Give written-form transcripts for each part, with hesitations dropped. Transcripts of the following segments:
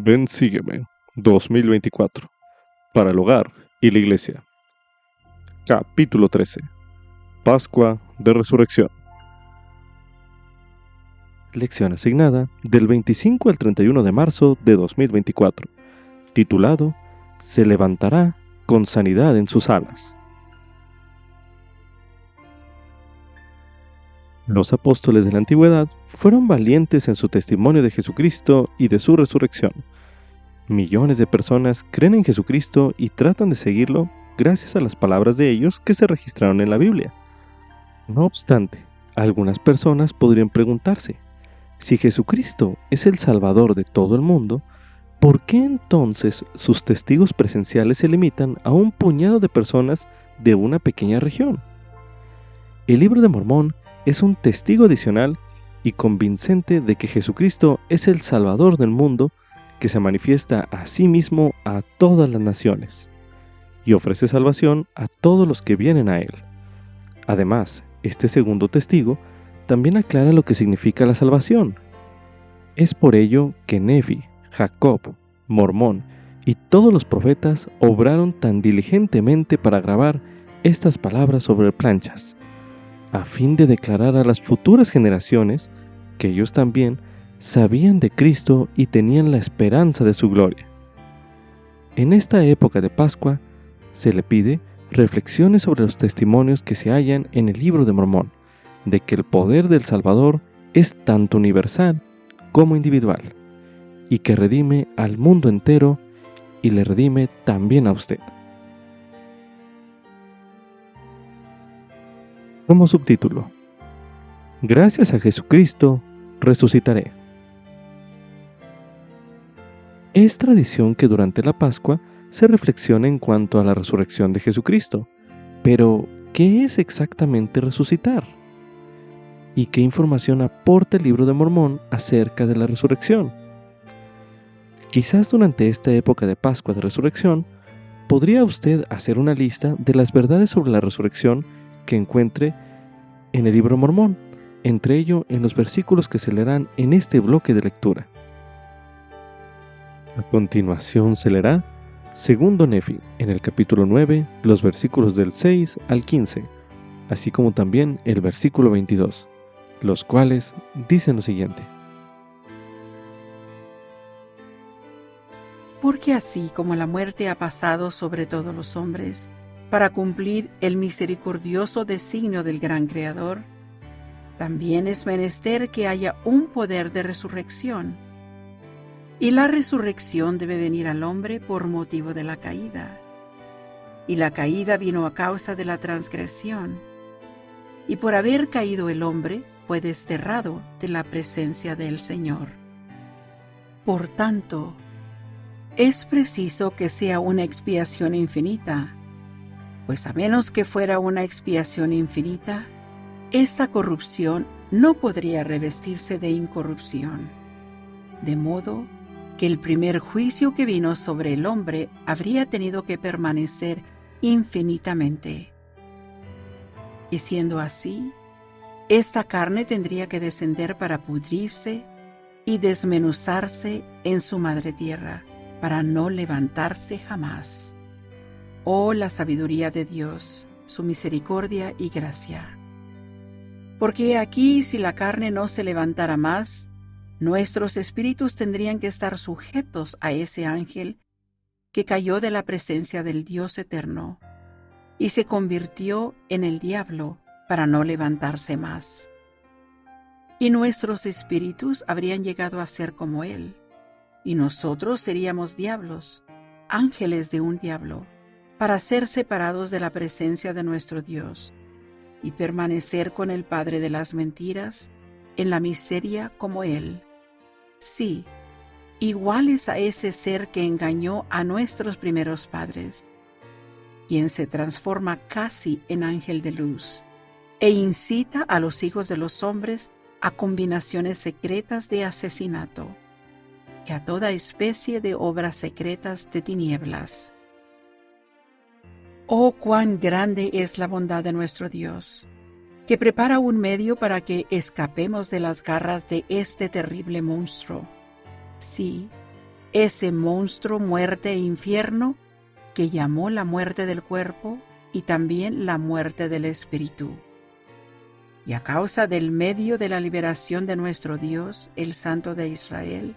Ven, sígueme. 2024. Para el hogar y la iglesia. Capítulo 13. Pascua de Resurrección. Lección asignada del 25 al 31 de marzo de 2024. Titulado Se levantará con sanidad en sus alas. Los apóstoles de la antigüedad fueron valientes en su testimonio de Jesucristo y de su resurrección. Millones de personas creen en Jesucristo y tratan de seguirlo gracias a las palabras de ellos que se registraron en la Biblia. No obstante, algunas personas podrían preguntarse, si Jesucristo es el Salvador de todo el mundo, ¿por qué entonces sus testigos presenciales se limitan a un puñado de personas de una pequeña región? El Libro de Mormón es un testigo adicional y convincente de que Jesucristo es el Salvador del mundo que se manifiesta a sí mismo a todas las naciones y ofrece salvación a todos los que vienen a Él. Además, este segundo testigo también aclara lo que significa la salvación. Es por ello que Nefi, Jacob, Mormón y todos los profetas obraron tan diligentemente para grabar estas palabras sobre planchas, a fin de declarar a las futuras generaciones que ellos también sabían de Cristo y tenían la esperanza de su gloria. En esta época de Pascua, se le pide reflexiones sobre los testimonios que se hallan en el Libro de Mormón, de que el poder del Salvador es tanto universal como individual, y que redime al mundo entero y le redime también a usted. Como subtítulo: Gracias a Jesucristo, resucitaré. Es tradición que durante la Pascua se reflexione en cuanto a la resurrección de Jesucristo. Pero, ¿qué es exactamente resucitar? ¿Y qué información aporta el Libro de Mormón acerca de la resurrección? Quizás durante esta época de Pascua de Resurrección, podría usted hacer una lista de las verdades sobre la resurrección que encuentre en el Libro de Mormón, entre ello en los versículos que se leerán en este bloque de lectura. A continuación se leerá Segundo Nefi, en el capítulo 9, los versículos del 6 al 15, así como también el versículo 22, los cuales dicen lo siguiente. Porque así como la muerte ha pasado sobre todos los hombres, para cumplir el misericordioso designio del gran Creador, también es menester que haya un poder de resurrección. Y la resurrección debe venir al hombre por motivo de la caída. Y la caída vino a causa de la transgresión. Y por haber caído el hombre, fue desterrado de la presencia del Señor. Por tanto, es preciso que sea una expiación infinita, pues a menos que fuera una expiación infinita, esta corrupción no podría revestirse de incorrupción. De modo que el primer juicio que vino sobre el hombre habría tenido que permanecer infinitamente. Y siendo así, esta carne tendría que descender para pudrirse y desmenuzarse en su madre tierra, para no levantarse jamás. Oh, la sabiduría de Dios, su misericordia y gracia. Porque aquí, si la carne no se levantara más, nuestros espíritus tendrían que estar sujetos a ese ángel que cayó de la presencia del Dios eterno y se convirtió en el diablo para no levantarse más. Y nuestros espíritus habrían llegado a ser como él, y nosotros seríamos diablos, ángeles de un diablo, para ser separados de la presencia de nuestro Dios y permanecer con el Padre de las mentiras en la miseria como él. Sí, iguales a ese ser que engañó a nuestros primeros padres, quien se transforma casi en ángel de luz e incita a los hijos de los hombres a combinaciones secretas de asesinato y a toda especie de obras secretas de tinieblas. Oh, cuán grande es la bondad de nuestro Dios, que prepara un medio para que escapemos de las garras de este terrible monstruo. Sí, ese monstruo muerte e infierno que llamó la muerte del cuerpo y también la muerte del espíritu. Y a causa del medio de la liberación de nuestro Dios, el Santo de Israel,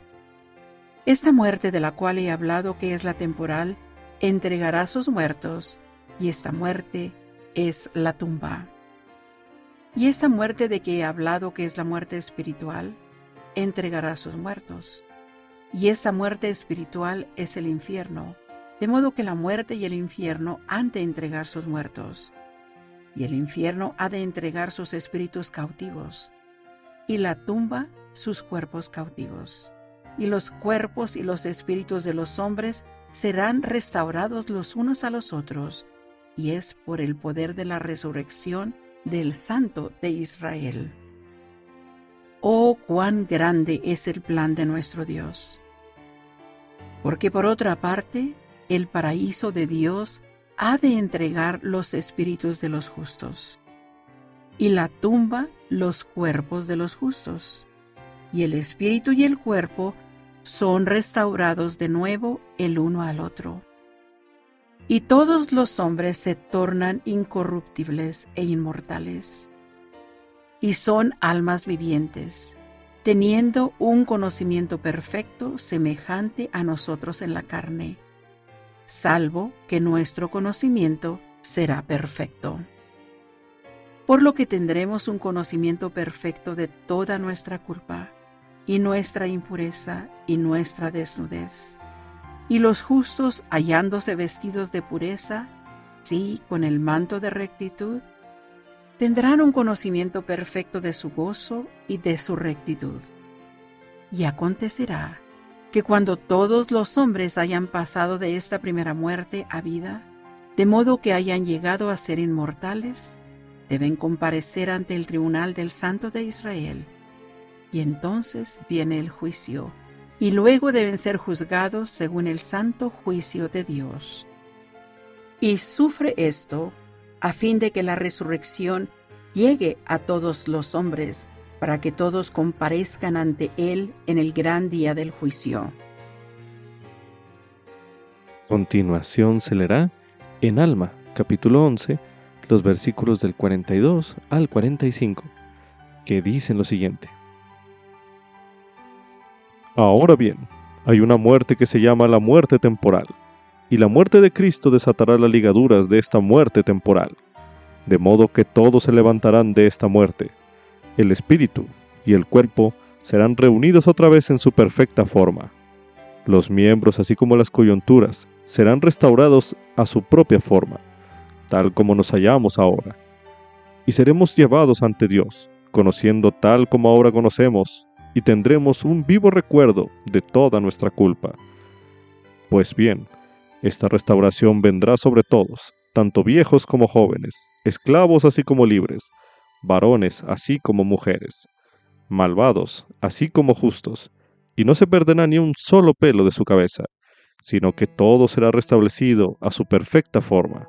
esta muerte de la cual he hablado, que es la temporal, entregará a sus muertos, y esta muerte es la tumba. Y esta muerte de que he hablado, que es la muerte espiritual, entregará a sus muertos. Y esta muerte espiritual es el infierno, de modo que la muerte y el infierno han de entregar sus muertos, y el infierno ha de entregar sus espíritus cautivos, y la tumba sus cuerpos cautivos. Y los cuerpos y los espíritus de los hombres serán restaurados los unos a los otros, y es por el poder de la resurrección del Santo de Israel. ¡Oh, cuán grande es el plan de nuestro Dios! Porque por otra parte, el paraíso de Dios ha de entregar los espíritus de los justos, y la tumba los cuerpos de los justos, y el espíritu y el cuerpo son restaurados de nuevo el uno al otro. Y todos los hombres se tornan incorruptibles e inmortales, y son almas vivientes, teniendo un conocimiento perfecto semejante a nosotros en la carne, salvo que nuestro conocimiento será perfecto. Por lo que tendremos un conocimiento perfecto de toda nuestra culpa, y nuestra impureza y nuestra desnudez. Y los justos, hallándose vestidos de pureza, sí, con el manto de rectitud, tendrán un conocimiento perfecto de su gozo y de su rectitud. Y acontecerá que cuando todos los hombres hayan pasado de esta primera muerte a vida, de modo que hayan llegado a ser inmortales, deben comparecer ante el tribunal del Santo de Israel. Y entonces viene el juicio, y luego deben ser juzgados según el santo juicio de Dios. Y sufre esto a fin de que la resurrección llegue a todos los hombres, para que todos comparezcan ante Él en el gran día del juicio. Continuación se leerá en Alma, capítulo 11, los versículos del 42 al 45, que dicen lo siguiente. Ahora bien, hay una muerte que se llama la muerte temporal, y la muerte de Cristo desatará las ligaduras de esta muerte temporal, de modo que todos se levantarán de esta muerte. El espíritu y el cuerpo serán reunidos otra vez en su perfecta forma. Los miembros, así como las coyunturas, serán restaurados a su propia forma, tal como nos hallamos ahora. Y seremos llevados ante Dios, conociendo tal como ahora conocemos, y tendremos un vivo recuerdo de toda nuestra culpa. Pues bien, esta restauración vendrá sobre todos, tanto viejos como jóvenes, esclavos así como libres, varones así como mujeres, malvados así como justos, y no se perderá ni un solo pelo de su cabeza, sino que todo será restablecido a su perfecta forma,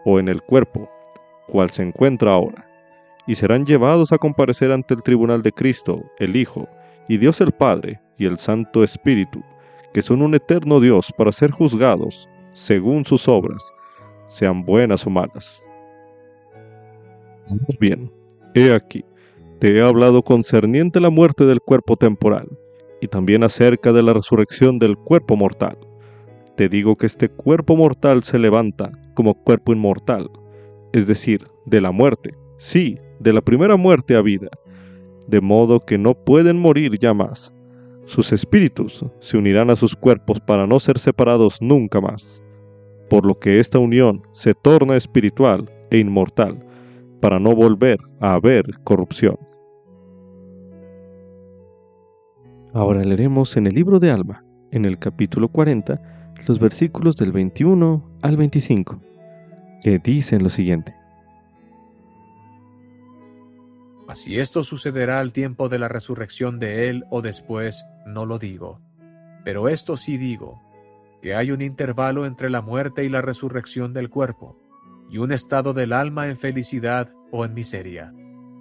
o en el cuerpo, cual se encuentra ahora, y serán llevados a comparecer ante el tribunal de Cristo, el Hijo, y Dios el Padre, y el Santo Espíritu, que son un eterno Dios para ser juzgados, según sus obras, sean buenas o malas. Muy bien, he aquí, te he hablado concerniente a la muerte del cuerpo temporal, y también acerca de la resurrección del cuerpo mortal. Te digo que este cuerpo mortal se levanta como cuerpo inmortal, es decir, de la muerte, sí, de la primera muerte a vida, de modo que no pueden morir ya más. Sus espíritus se unirán a sus cuerpos para no ser separados nunca más, por lo que esta unión se torna espiritual e inmortal, para no volver a haber corrupción. Ahora leeremos en el libro de Alma, en el capítulo 40, los versículos del 21 al 25, que dicen lo siguiente. Mas si esto sucederá al tiempo de la resurrección de él o después, no lo digo. Pero esto sí digo, que hay un intervalo entre la muerte y la resurrección del cuerpo, y un estado del alma en felicidad o en miseria,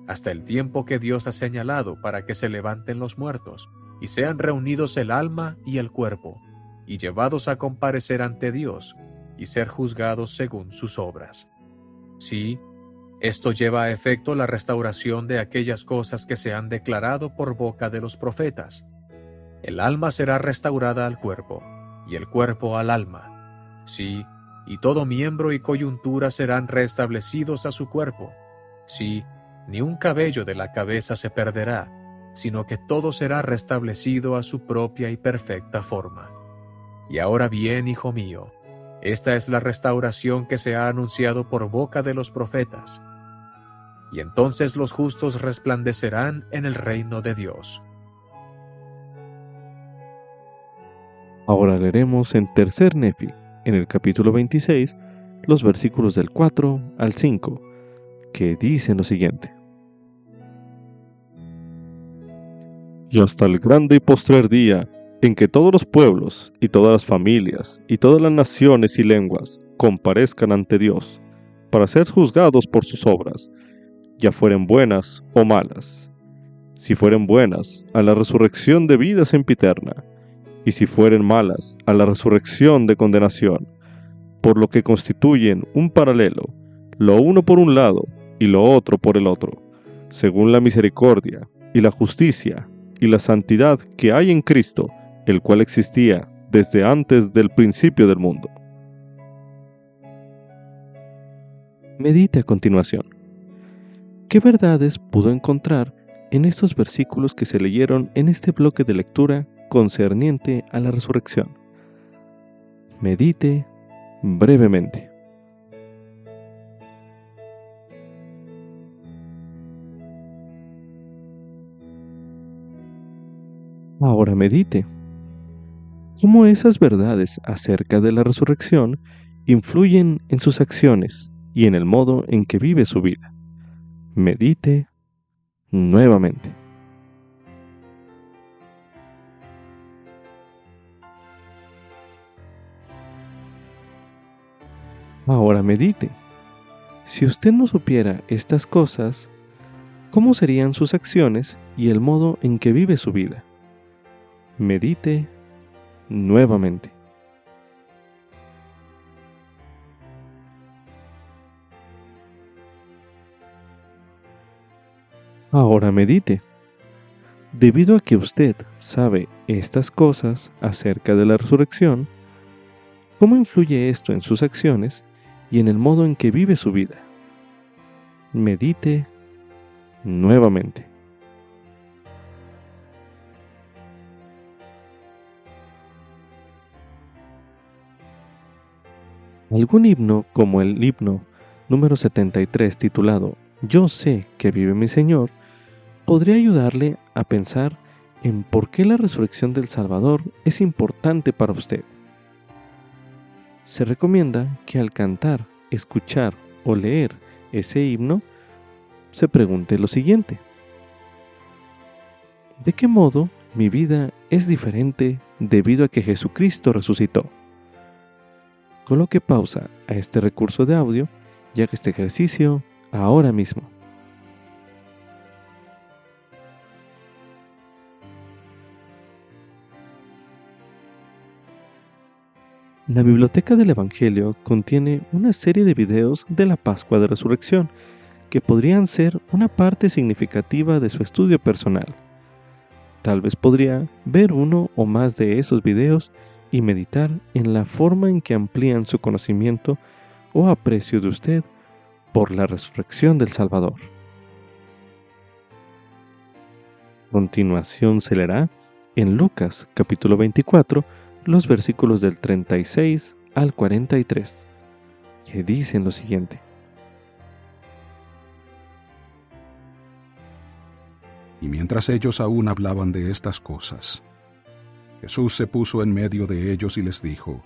hasta el tiempo que Dios ha señalado para que se levanten los muertos, y sean reunidos el alma y el cuerpo, y llevados a comparecer ante Dios y ser juzgados según sus obras. Sí, esto lleva a efecto la restauración de aquellas cosas que se han declarado por boca de los profetas. El alma será restaurada al cuerpo, y el cuerpo al alma. Sí, y todo miembro y coyuntura serán restablecidos a su cuerpo. Sí, ni un cabello de la cabeza se perderá, sino que todo será restablecido a su propia y perfecta forma. Y ahora bien, hijo mío, esta es la restauración que se ha anunciado por boca de los profetas. Y entonces los justos resplandecerán en el reino de Dios. Ahora leeremos en Tercer Nefi, en el capítulo 26, los versículos del 4 al 5, que dicen lo siguiente. Y hasta el grande y postrer día, en que todos los pueblos, y todas las familias, y todas las naciones y lenguas, comparezcan ante Dios, para ser juzgados por sus obras, ya fueren buenas o malas. Si fueren buenas, a la resurrección de vida sempiterna, y si fueren malas, a la resurrección de condenación, por lo que constituyen un paralelo, lo uno por un lado y lo otro por el otro, según la misericordia y la justicia y la santidad que hay en Cristo, el cual existía desde antes del principio del mundo. Medite a continuación. ¿Qué verdades pudo encontrar en estos versículos que se leyeron en este bloque de lectura concerniente a la resurrección? Medite brevemente. Ahora medite. ¿Cómo esas verdades acerca de la resurrección influyen en sus acciones y en el modo en que vive su vida? Medite nuevamente. Ahora medite. Si usted no supiera estas cosas, ¿cómo serían sus acciones y el modo en que vive su vida? Medite nuevamente. Ahora medite. Debido a que usted sabe estas cosas acerca de la resurrección, ¿cómo influye esto en sus acciones y en el modo en que vive su vida? Medite nuevamente. Algún himno, como el himno número 73 titulado Yo sé que vive mi Señor, podría ayudarle a pensar en por qué la resurrección del Salvador es importante para usted. Se recomienda que al cantar, escuchar o leer ese himno, se pregunte lo siguiente: ¿de qué modo mi vida es diferente debido a que Jesucristo resucitó? Coloque pausa a este recurso de audio y haga este ejercicio ahora mismo. La biblioteca del Evangelio contiene una serie de videos de la Pascua de Resurrección que podrían ser una parte significativa de su estudio personal. Tal vez podría ver uno o más de esos videos y meditar en la forma en que amplían su conocimiento o aprecio de usted por la resurrección del Salvador. A continuación se leerá en Lucas capítulo 24 los versículos del 36 al 43, que dicen lo siguiente: Y mientras ellos aún hablaban de estas cosas, Jesús se puso en medio de ellos y les dijo: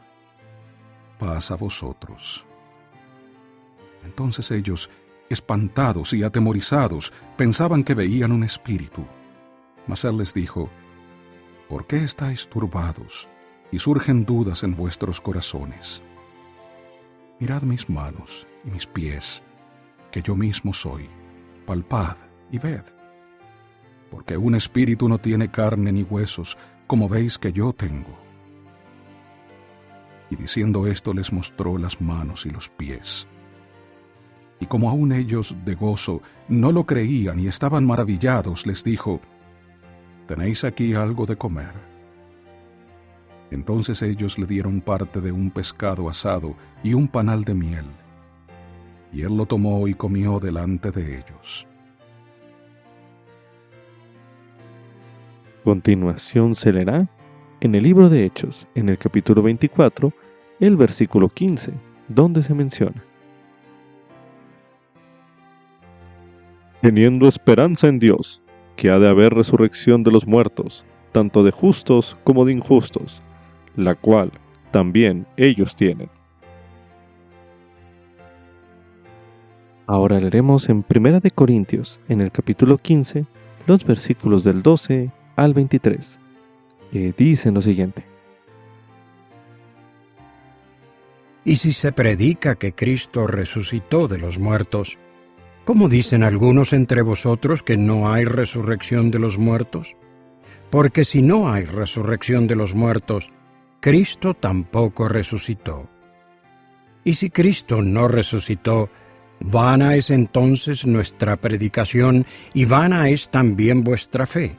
Paz a vosotros. Entonces ellos, espantados y atemorizados, pensaban que veían un espíritu. Mas él les dijo: ¿Por qué estáis turbados y surgen dudas en vuestros corazones? Mirad mis manos y mis pies, que yo mismo soy. Palpad y ved. Porque un espíritu no tiene carne ni huesos, como veis que yo tengo. Y diciendo esto les mostró las manos y los pies. Y como aún ellos de gozo no lo creían y estaban maravillados, les dijo: ¿Tenéis aquí algo de comer? Entonces ellos le dieron parte de un pescado asado y un panal de miel. Y él lo tomó y comió delante de ellos. Continuación se leerá en el libro de Hechos, en el capítulo 24, el versículo 15, donde se menciona: teniendo esperanza en Dios, que ha de haber resurrección de los muertos, tanto de justos como de injustos, la cual también ellos tienen. Ahora leeremos en 1 de Corintios, en el capítulo 15, los versículos del 12 al 23, que dicen lo siguiente: Y si se predica que Cristo resucitó de los muertos, ¿cómo dicen algunos entre vosotros que no hay resurrección de los muertos? Porque si no hay resurrección de los muertos, Cristo tampoco resucitó. Y si Cristo no resucitó, vana es entonces nuestra predicación y vana es también vuestra fe.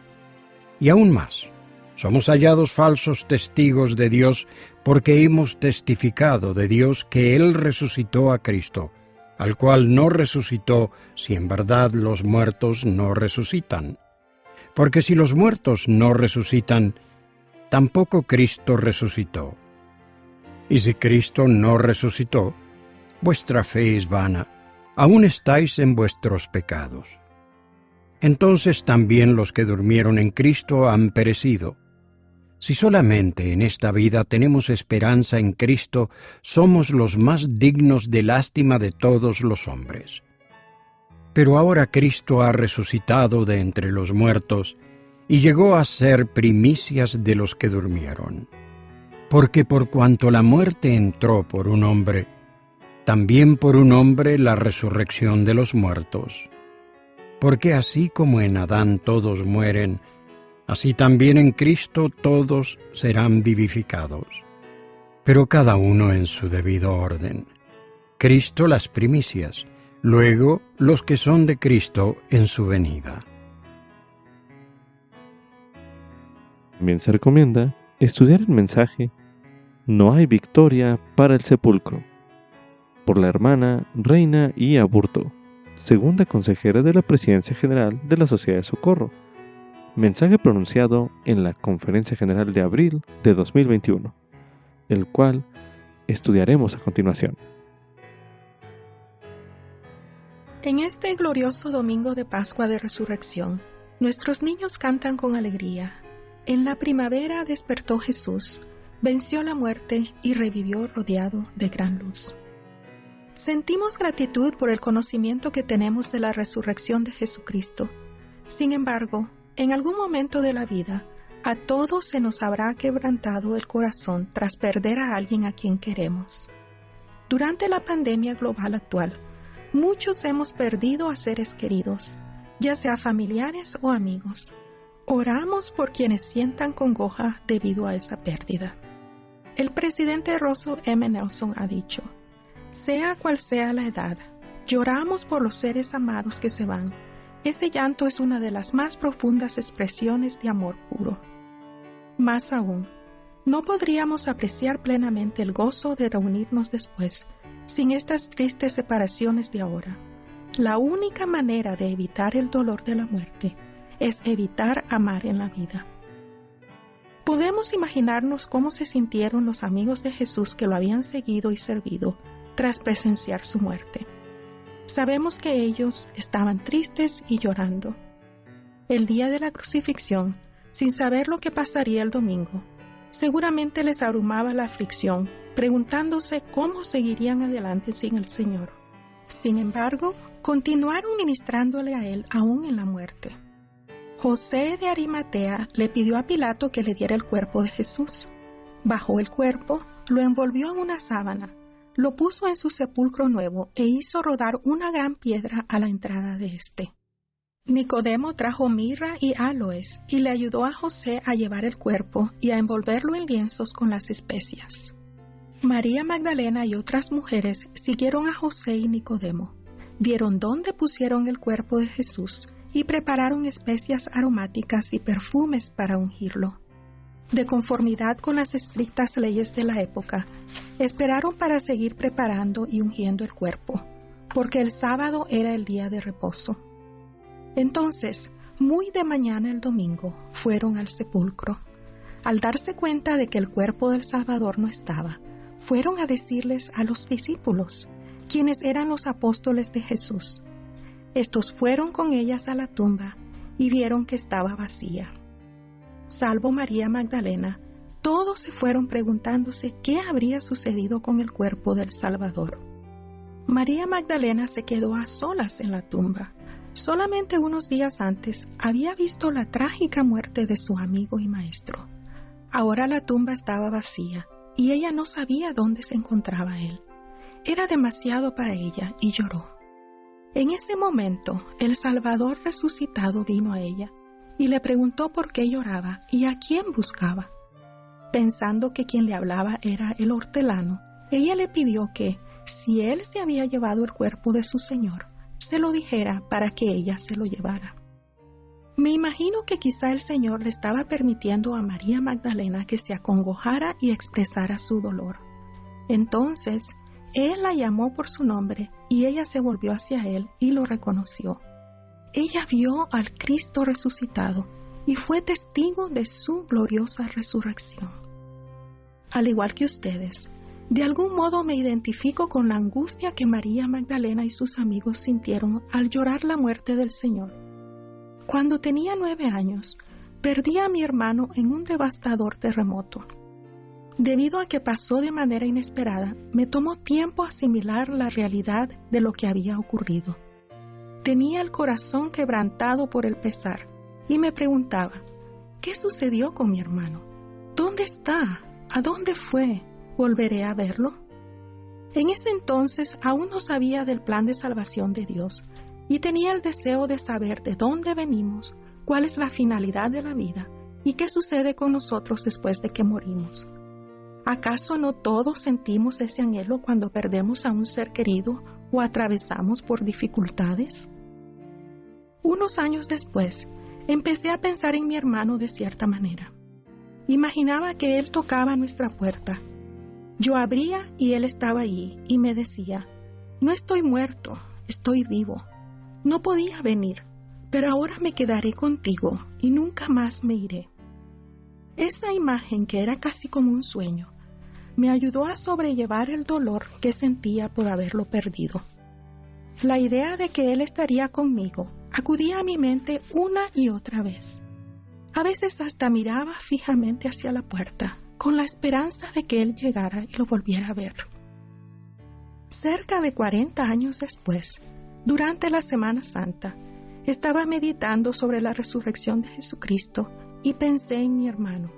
Y aún más, somos hallados falsos testigos de Dios porque hemos testificado de Dios que Él resucitó a Cristo, al cual no resucitó si en verdad los muertos no resucitan. Porque si los muertos no resucitan, tampoco Cristo resucitó. Y si Cristo no resucitó, vuestra fe es vana, aún estáis en vuestros pecados. Entonces también los que durmieron en Cristo han perecido. Si solamente en esta vida tenemos esperanza en Cristo, somos los más dignos de lástima de todos los hombres. Pero ahora Cristo ha resucitado de entre los muertos y llegó a ser primicias de los que durmieron. Porque por cuanto la muerte entró por un hombre, también por un hombre la resurrección de los muertos. Porque así como en Adán todos mueren, así también en Cristo todos serán vivificados. Pero cada uno en su debido orden. Cristo las primicias, luego los que son de Cristo en su venida. También se recomienda estudiar el mensaje No hay victoria para el sepulcro, por la hermana Reina I. Aburto, segunda consejera de la Presidencia General de la Sociedad de Socorro. Mensaje pronunciado en la Conferencia General de abril de 2021, el cual estudiaremos a continuación. En este glorioso domingo de Pascua de Resurrección, nuestros niños cantan con alegría. En la primavera despertó Jesús, venció la muerte y revivió rodeado de gran luz. Sentimos gratitud por el conocimiento que tenemos de la resurrección de Jesucristo. Sin embargo, en algún momento de la vida, a todos se nos habrá quebrantado el corazón tras perder a alguien a quien queremos. Durante la pandemia global actual, muchos hemos perdido a seres queridos, ya sea familiares o amigos. Oramos por quienes sientan congoja debido a esa pérdida. El presidente Russell M. Nelson ha dicho: sea cual sea la edad, lloramos por los seres amados que se van. Ese llanto es una de las más profundas expresiones de amor puro. Más aún, no podríamos apreciar plenamente el gozo de reunirnos después, sin estas tristes separaciones de ahora. La única manera de evitar el dolor de la muerte es evitar amar en la vida. Podemos imaginarnos cómo se sintieron los amigos de Jesús que lo habían seguido y servido tras presenciar su muerte. Sabemos que ellos estaban tristes y llorando. El día de la crucifixión, sin saber lo que pasaría el domingo, seguramente les abrumaba la aflicción, preguntándose cómo seguirían adelante sin el Señor. Sin embargo, continuaron ministrándole a Él aún en la muerte. José de Arimatea le pidió a Pilato que le diera el cuerpo de Jesús. Bajó el cuerpo, lo envolvió en una sábana, lo puso en su sepulcro nuevo e hizo rodar una gran piedra a la entrada de éste. Nicodemo trajo mirra y áloes y le ayudó a José a llevar el cuerpo y a envolverlo en lienzos con las especias. María Magdalena y otras mujeres siguieron a José y Nicodemo, vieron dónde pusieron el cuerpo de Jesús y prepararon especias aromáticas y perfumes para ungirlo. De conformidad con las estrictas leyes de la época, esperaron para seguir preparando y ungiendo el cuerpo, porque el sábado era el día de reposo. Entonces, muy de mañana el domingo, fueron al sepulcro. Al darse cuenta de que el cuerpo del Salvador no estaba, fueron a decirles a los discípulos, quienes eran los apóstoles de Jesús. Estos fueron con ellas a la tumba y vieron que estaba vacía. Salvo María Magdalena, todos se fueron preguntándose qué habría sucedido con el cuerpo del Salvador. María Magdalena se quedó a solas en la tumba. Solamente unos días antes había visto la trágica muerte de su amigo y maestro. Ahora la tumba estaba vacía y ella no sabía dónde se encontraba él. Era demasiado para ella y lloró. En ese momento, el Salvador resucitado vino a ella y le preguntó por qué lloraba y a quién buscaba. Pensando que quien le hablaba era el hortelano, ella le pidió que, si él se había llevado el cuerpo de su Señor, se lo dijera para que ella se lo llevara. Me imagino que quizá el Señor le estaba permitiendo a María Magdalena que se acongojara y expresara su dolor. Entonces, él la llamó por su nombre y ella se volvió hacia él y lo reconoció. Ella vio al Cristo resucitado y fue testigo de su gloriosa resurrección. Al igual que ustedes, de algún modo me identifico con la angustia que María Magdalena y sus amigos sintieron al llorar la muerte del Señor. Cuando tenía 9 años, perdí a mi hermano en un devastador terremoto. Debido a que pasó de manera inesperada, me tomó tiempo asimilar la realidad de lo que había ocurrido. Tenía el corazón quebrantado por el pesar y me preguntaba, ¿qué sucedió con mi hermano? ¿Dónde está? ¿A dónde fue? ¿Volveré a verlo? En ese entonces aún no sabía del plan de salvación de Dios y tenía el deseo de saber de dónde venimos, cuál es la finalidad de la vida y qué sucede con nosotros después de que morimos. ¿Acaso no todos sentimos ese anhelo cuando perdemos a un ser querido o atravesamos por dificultades? Unos años después, empecé a pensar en mi hermano de cierta manera. Imaginaba que él tocaba nuestra puerta. Yo abría y él estaba allí y me decía, no estoy muerto, estoy vivo. No podía venir, pero ahora me quedaré contigo y nunca más me iré. Esa imagen, que era casi como un sueño, me ayudó a sobrellevar el dolor que sentía por haberlo perdido. La idea de que él estaría conmigo acudía a mi mente una y otra vez. A veces hasta miraba fijamente hacia la puerta, con la esperanza de que él llegara y lo volviera a ver. Cerca de 40 años después, durante la Semana Santa, estaba meditando sobre la resurrección de Jesucristo y pensé en mi hermano.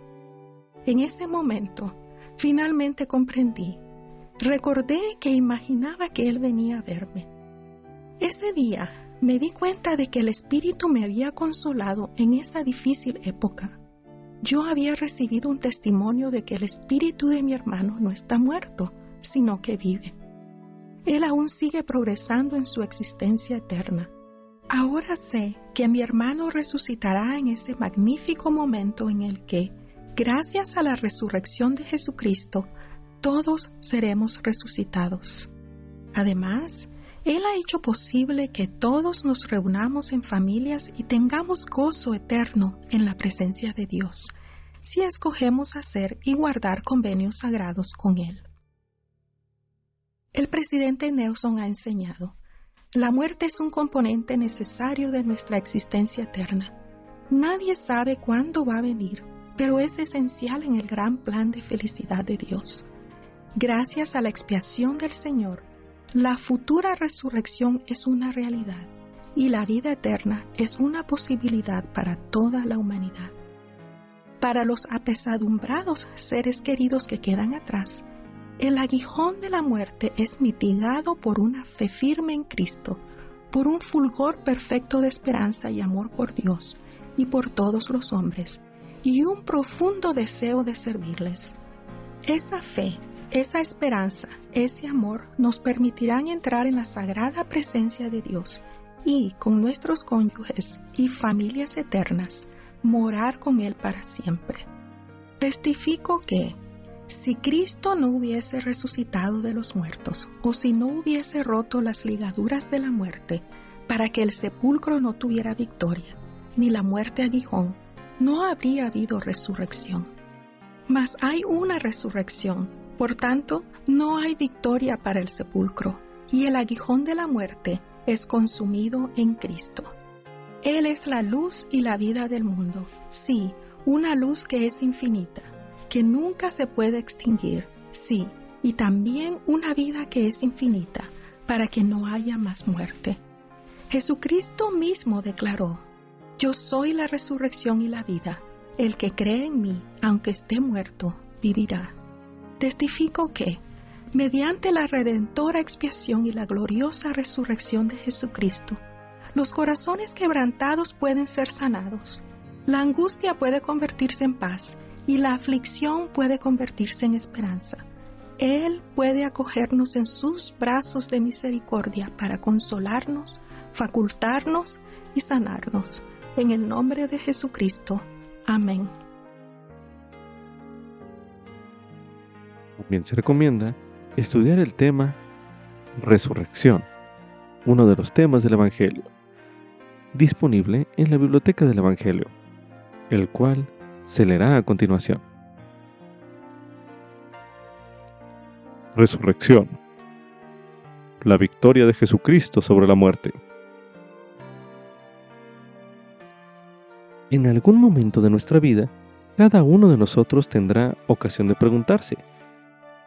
En ese momento, finalmente comprendí. Recordé que imaginaba que él venía a verme. Ese día me di cuenta de que el Espíritu me había consolado en esa difícil época. Yo había recibido un testimonio de que el espíritu de mi hermano no está muerto, sino que vive. Él aún sigue progresando en su existencia eterna. Ahora sé que mi hermano resucitará en ese magnífico momento en el que, gracias a la resurrección de Jesucristo, todos seremos resucitados. Además, Él ha hecho posible que todos nos reunamos en familias y tengamos gozo eterno en la presencia de Dios, si escogemos hacer y guardar convenios sagrados con Él. El presidente Nelson ha enseñado: la muerte es un componente necesario de nuestra existencia eterna. Nadie sabe cuándo va a venir, pero es esencial en el gran plan de felicidad de Dios. Gracias a la expiación del Señor, la futura resurrección es una realidad y la vida eterna es una posibilidad para toda la humanidad. Para los apesadumbrados seres queridos que quedan atrás, el aguijón de la muerte es mitigado por una fe firme en Cristo, por un fulgor perfecto de esperanza y amor por Dios y por todos los hombres, y un profundo deseo de servirles. Esa fe Esa esperanza, ese amor nos permitirán entrar en la sagrada presencia de Dios y, con nuestros cónyuges y familias eternas, morar con Él para siempre. Testifico que, si Cristo no hubiese resucitado de los muertos, o si no hubiese roto las ligaduras de la muerte, para que el sepulcro no tuviera victoria, ni la muerte aguijón, no habría habido resurrección. Mas hay una resurrección, por tanto, no hay victoria para el sepulcro, y el aguijón de la muerte es consumido en Cristo. Él es la luz y la vida del mundo, sí, una luz que es infinita, que nunca se puede extinguir, sí, y también una vida que es infinita, para que no haya más muerte. Jesucristo mismo declaró: Yo soy la resurrección y la vida. El que cree en mí, aunque esté muerto, vivirá. Testifico que, mediante la redentora expiación y la gloriosa resurrección de Jesucristo, los corazones quebrantados pueden ser sanados, la angustia puede convertirse en paz y la aflicción puede convertirse en esperanza. Él puede acogernos en sus brazos de misericordia para consolarnos, facultarnos y sanarnos. En el nombre de Jesucristo. Amén. También se recomienda estudiar el tema resurrección, uno de los temas del Evangelio, disponible en la Biblioteca del Evangelio, el cual se leerá a continuación. Resurrección. La victoria de Jesucristo sobre la muerte. En algún momento de nuestra vida, cada uno de nosotros tendrá ocasión de preguntarse: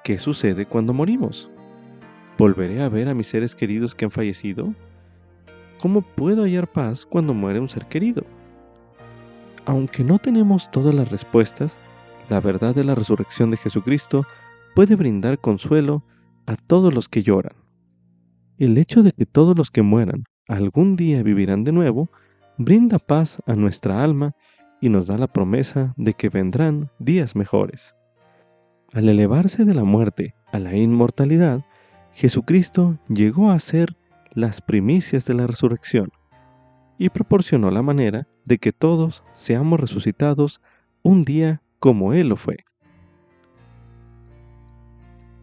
¿qué sucede cuando morimos? ¿Volveré a ver a mis seres queridos que han fallecido? ¿Cómo puedo hallar paz cuando muere un ser querido? Aunque no tenemos todas las respuestas, la verdad de la resurrección de Jesucristo puede brindar consuelo a todos los que lloran. El hecho de que todos los que mueran algún día vivirán de nuevo, brinda paz a nuestra alma y nos da la promesa de que vendrán días mejores. Al elevarse de la muerte a la inmortalidad, Jesucristo llegó a ser las primicias de la resurrección y proporcionó la manera de que todos seamos resucitados un día como Él lo fue.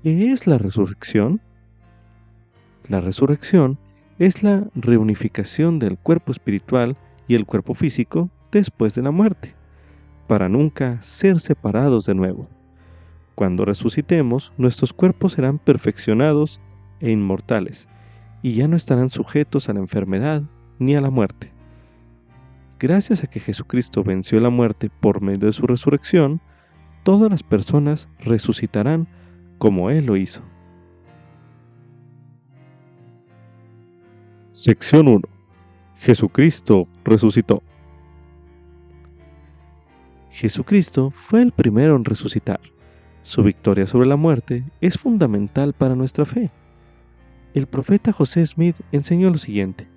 ¿Qué es la resurrección? La resurrección es la reunificación del cuerpo espiritual y el cuerpo físico después de la muerte, para nunca ser separados de nuevo. Cuando resucitemos, nuestros cuerpos serán perfeccionados e inmortales, y ya no estarán sujetos a la enfermedad ni a la muerte. Gracias a que Jesucristo venció la muerte por medio de su resurrección, todas las personas resucitarán como Él lo hizo. Sección 1. Jesucristo resucitó. Jesucristo fue el primero en resucitar. Su victoria sobre la muerte es fundamental para nuestra fe. El profeta José Smith enseñó lo siguiente: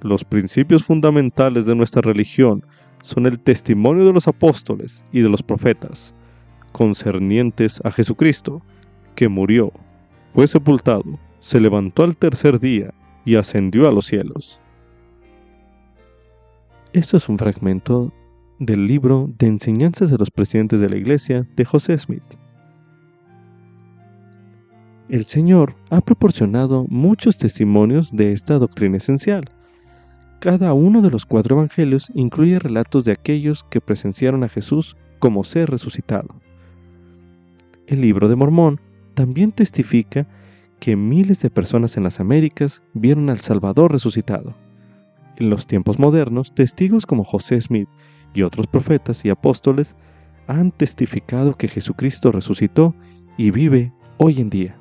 los principios fundamentales de nuestra religión son el testimonio de los apóstoles y de los profetas, concernientes a Jesucristo, que murió, fue sepultado, se levantó al tercer día y ascendió a los cielos. Esto es un fragmento del libro de Enseñanzas de los Presidentes de la Iglesia de José Smith. El Señor ha proporcionado muchos testimonios de esta doctrina esencial. Cada uno de los 4 evangelios incluye relatos de aquellos que presenciaron a Jesús como ser resucitado. El Libro de Mormón también testifica que miles de personas en las Américas vieron al Salvador resucitado. En los tiempos modernos, testigos como José Smith y otros profetas y apóstoles han testificado que Jesucristo resucitó y vive hoy en día.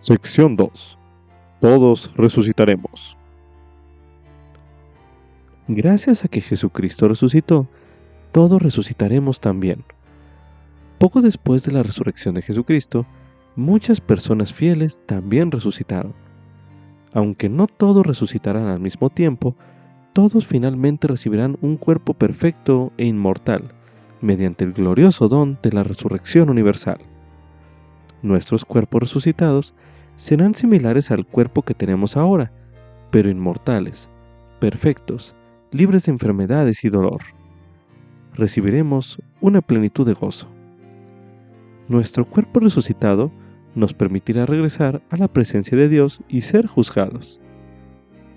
Sección 2. Todos resucitaremos. Gracias a que Jesucristo resucitó, todos resucitaremos también. Poco después de la resurrección de Jesucristo, muchas personas fieles también resucitaron. Aunque no todos resucitarán al mismo tiempo, todos finalmente recibirán un cuerpo perfecto e inmortal, mediante el glorioso don de la resurrección universal. Nuestros cuerpos resucitados serán similares al cuerpo que tenemos ahora, pero inmortales, perfectos, libres de enfermedades y dolor. Recibiremos una plenitud de gozo. Nuestro cuerpo resucitado nos permitirá regresar a la presencia de Dios y ser juzgados.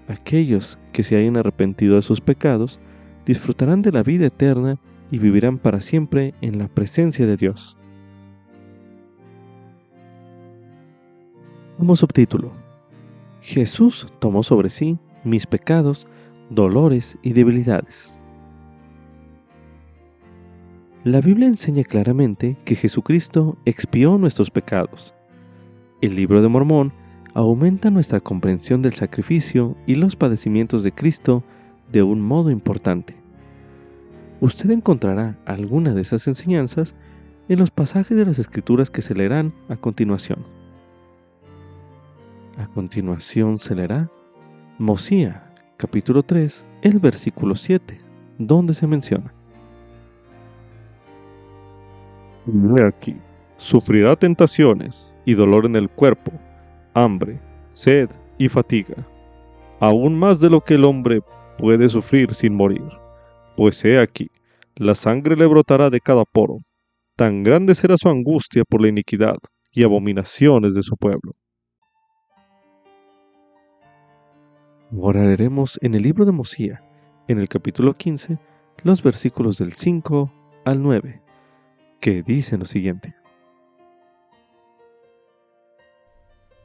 Aquellos que se hayan arrepentido de sus pecados disfrutarán de la vida eterna y vivirán para siempre en la presencia de Dios. Como subtítulo: Jesús tomó sobre sí mis pecados, dolores y debilidades. La Biblia enseña claramente que Jesucristo expió nuestros pecados. El Libro de Mormón aumenta nuestra comprensión del sacrificio y los padecimientos de Cristo de un modo importante. Usted encontrará alguna de esas enseñanzas en los pasajes de las Escrituras que se leerán a continuación. A continuación se leerá Mosía, capítulo 3, el versículo 7, donde se menciona: He aquí, sufrirá tentaciones y dolor en el cuerpo, hambre, sed y fatiga, aún más de lo que el hombre puede sufrir sin morir. Pues he aquí, la sangre le brotará de cada poro, tan grande será su angustia por la iniquidad y abominaciones de su pueblo. Ahora leeremos en el libro de Mosía, en el capítulo 15, los versículos del 5 al 9, que dicen lo siguiente: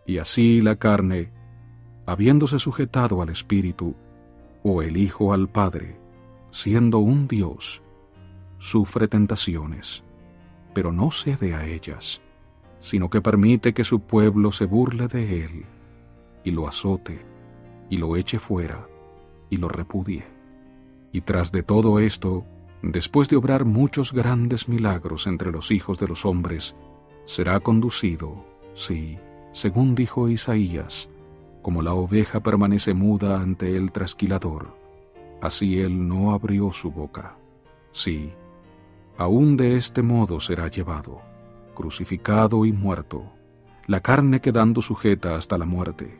Y así la carne, habiéndose sujetado al Espíritu, o el Hijo al Padre, siendo un Dios, sufre tentaciones, pero no cede a ellas, sino que permite que su pueblo se burle de él, y lo azote, y lo eche fuera, y lo repudie. Y tras de todo esto, después de obrar muchos grandes milagros entre los hijos de los hombres, será conducido, sí, según dijo Isaías, como la oveja permanece muda ante el trasquilador, así él no abrió su boca. Sí, aún de este modo será llevado, crucificado y muerto, la carne quedando sujeta hasta la muerte,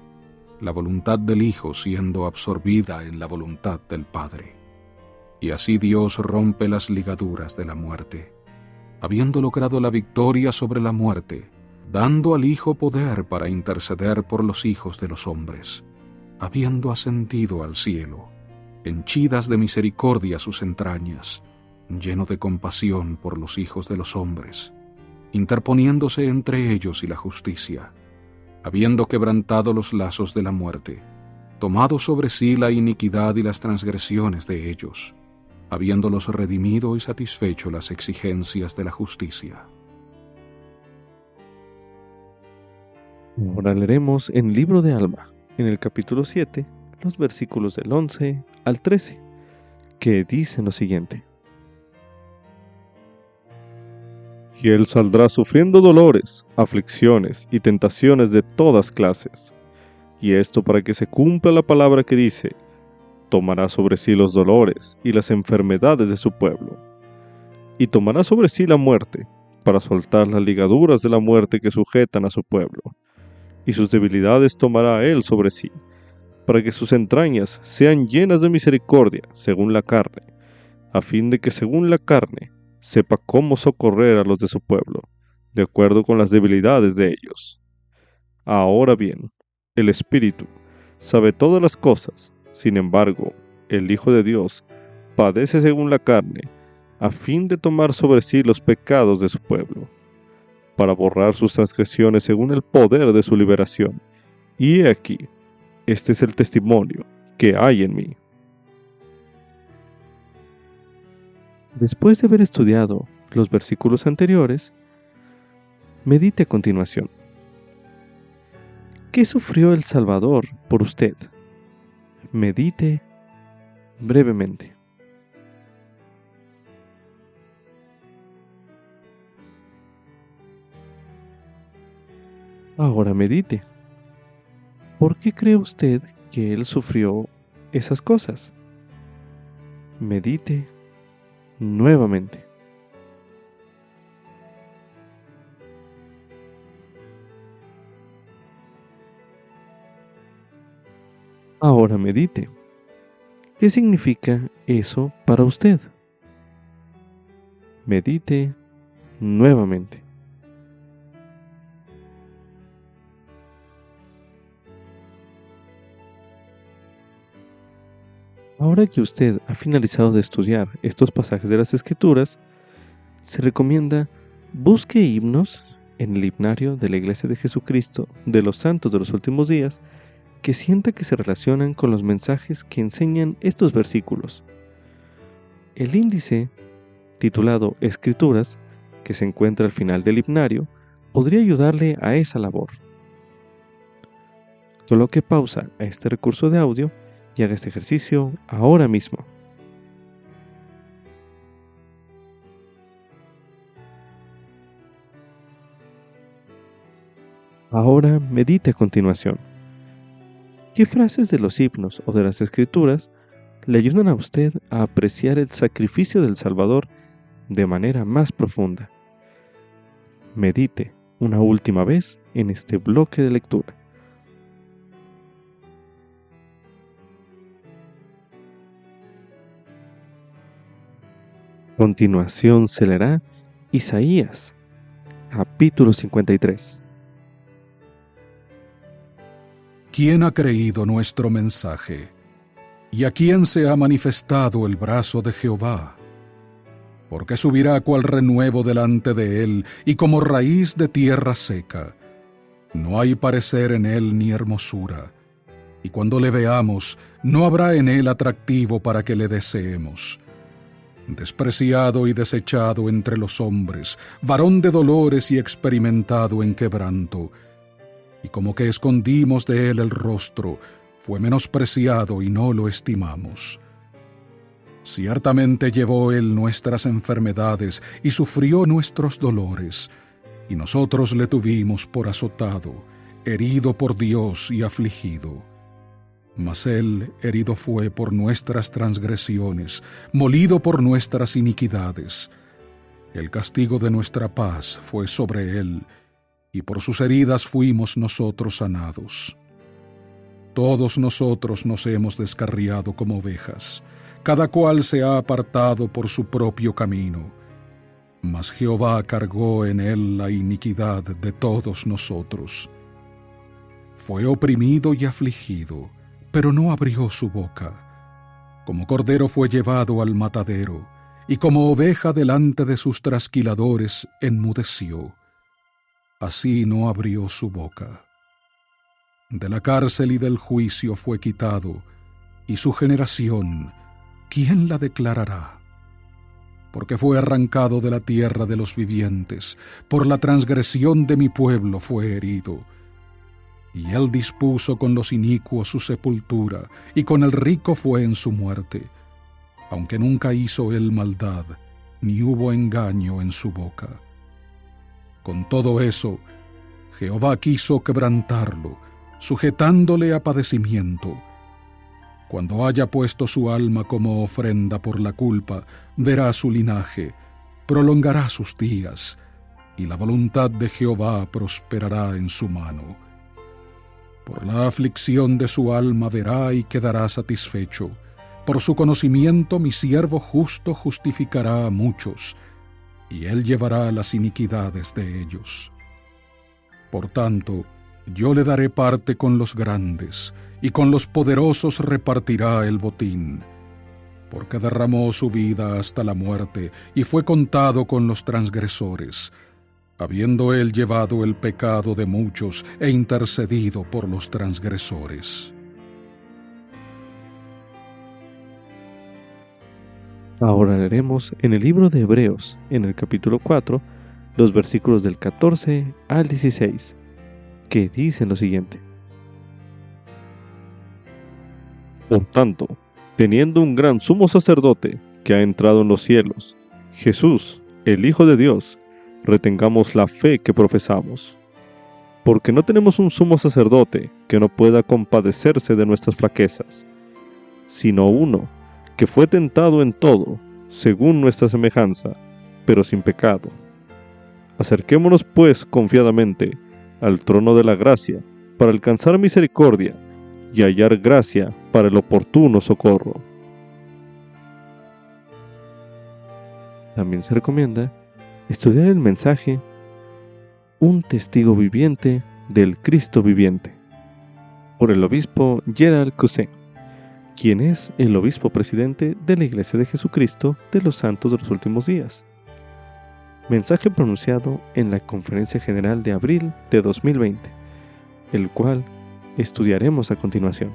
la voluntad del Hijo siendo absorbida en la voluntad del Padre. Y así Dios rompe las ligaduras de la muerte, habiendo logrado la victoria sobre la muerte, dando al Hijo poder para interceder por los hijos de los hombres, habiendo ascendido al cielo, henchidas de misericordia sus entrañas, lleno de compasión por los hijos de los hombres, interponiéndose entre ellos y la justicia, habiendo quebrantado los lazos de la muerte, tomado sobre sí la iniquidad y las transgresiones de ellos, habiéndolos redimido y satisfecho las exigencias de la justicia. Ahora leeremos en el libro de Alma, en el capítulo 7, los versículos del 11 al 13, que dicen lo siguiente: Y él saldrá sufriendo dolores, aflicciones y tentaciones de todas clases. Y esto para que se cumpla la palabra que dice: tomará sobre sí los dolores y las enfermedades de su pueblo. Y tomará sobre sí la muerte, para soltar las ligaduras de la muerte que sujetan a su pueblo. Y sus debilidades tomará él sobre sí, para que sus entrañas sean llenas de misericordia según la carne, a fin de que según la carne sepa cómo socorrer a los de su pueblo, de acuerdo con las debilidades de ellos. Ahora bien, el Espíritu sabe todas las cosas, sin embargo, el Hijo de Dios padece según la carne, a fin de tomar sobre sí los pecados de su pueblo, para borrar sus transgresiones según el poder de su liberación. Y he aquí, este es el testimonio que hay en mí. Después de haber estudiado los versículos anteriores, medite a continuación. ¿Qué sufrió el Salvador por usted? Medite brevemente. Ahora medite. ¿Por qué cree usted que Él sufrió esas cosas? Medite nuevamente. Ahora medite. ¿Qué significa eso para usted? Medite nuevamente. Ahora que usted ha finalizado de estudiar estos pasajes de las Escrituras, se recomienda busque himnos en el himnario de la Iglesia de Jesucristo de los Santos de los Últimos Días que sienta que se relacionan con los mensajes que enseñan estos versículos. El índice, titulado Escrituras, que se encuentra al final del himnario, podría ayudarle a esa labor. Coloque pausa a este recurso de audio y haga este ejercicio ahora mismo. Ahora medite a continuación. ¿Qué frases de los himnos o de las Escrituras le ayudan a usted a apreciar el sacrificio del Salvador de manera más profunda? Medite una última vez en este bloque de lectura. A continuación se leerá Isaías, capítulo 53. ¿Quién ha creído nuestro mensaje? ¿Y a quién se ha manifestado el brazo de Jehová? Porque subirá cual renuevo delante de él, y como raíz de tierra seca. No hay parecer en él ni hermosura, y cuando le veamos, no habrá en él atractivo para que le deseemos. Despreciado y desechado entre los hombres, varón de dolores y experimentado en quebranto, y como que escondimos de él el rostro, fue menospreciado y no lo estimamos. Ciertamente llevó él nuestras enfermedades y sufrió nuestros dolores, y nosotros le tuvimos por azotado, herido por Dios y afligido. Mas él herido fue por nuestras transgresiones, molido por nuestras iniquidades. El castigo de nuestra paz fue sobre él, y por sus heridas fuimos nosotros sanados. Todos nosotros nos hemos descarriado como ovejas, cada cual se ha apartado por su propio camino. Mas Jehová cargó en él la iniquidad de todos nosotros. Fue oprimido y afligido, pero no abrió su boca. Como cordero fue llevado al matadero, y como oveja delante de sus trasquiladores enmudeció. Así no abrió su boca. De la cárcel y del juicio fue quitado, y su generación, ¿quién la declarará? Porque fue arrancado de la tierra de los vivientes, por la transgresión de mi pueblo fue herido. Y él dispuso con los inicuos su sepultura, y con el rico fue en su muerte, aunque nunca hizo él maldad, ni hubo engaño en su boca. Con todo eso, Jehová quiso quebrantarlo, sujetándole a padecimiento. Cuando haya puesto su alma como ofrenda por la culpa, verá su linaje, prolongará sus días, y la voluntad de Jehová prosperará en su mano. Por la aflicción de su alma verá y quedará satisfecho. Por su conocimiento mi siervo justo justificará a muchos, y él llevará las iniquidades de ellos. Por tanto, yo le daré parte con los grandes, y con los poderosos repartirá el botín. Porque derramó su vida hasta la muerte, y fue contado con los transgresores, habiendo él llevado el pecado de muchos e intercedido por los transgresores. Ahora leeremos en el libro de Hebreos, en el capítulo 4, los versículos del 14 al 16, que dicen lo siguiente. Por tanto, teniendo un gran sumo sacerdote que ha entrado en los cielos, Jesús, el Hijo de Dios, retengamos la fe que profesamos. Porque no tenemos un sumo sacerdote que no pueda compadecerse de nuestras flaquezas, sino uno que fue tentado en todo, según nuestra semejanza, pero sin pecado. Acerquémonos pues confiadamente al trono de la gracia, para alcanzar misericordia y hallar gracia para el oportuno socorro. También se recomienda estudiar el mensaje Un testigo viviente del Cristo viviente, por el obispo Gerald Cousin, quien es el obispo presidente de la Iglesia de Jesucristo de los Santos de los Últimos Días. Mensaje pronunciado en la Conferencia General de abril de 2020, el cual estudiaremos a continuación.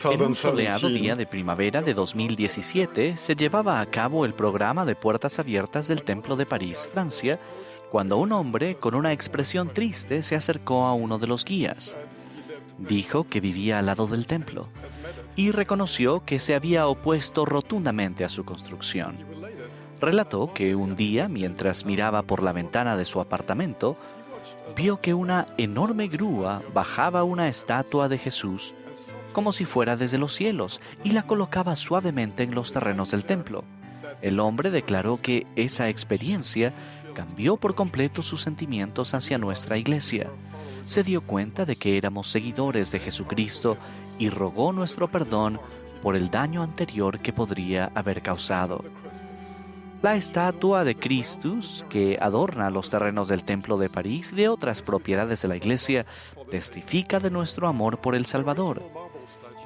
En un soleado día de primavera de 2017 se llevaba a cabo el programa de puertas abiertas del Templo de París, Francia, cuando un hombre con una expresión triste se acercó a uno de los guías. Dijo que vivía al lado del templo y reconoció que se había opuesto rotundamente a su construcción. Relató que un día, mientras miraba por la ventana de su apartamento, vio que una enorme grúa bajaba una estatua de Jesús como si fuera desde los cielos y la colocaba suavemente en los terrenos del templo. El hombre declaró que esa experiencia cambió por completo sus sentimientos hacia nuestra iglesia. Se dio cuenta de que éramos seguidores de Jesucristo y rogó nuestro perdón por el daño anterior que podría haber causado. La estatua de Christus, que adorna los terrenos del Templo de París y de otras propiedades de la iglesia, testifica de nuestro amor por el Salvador.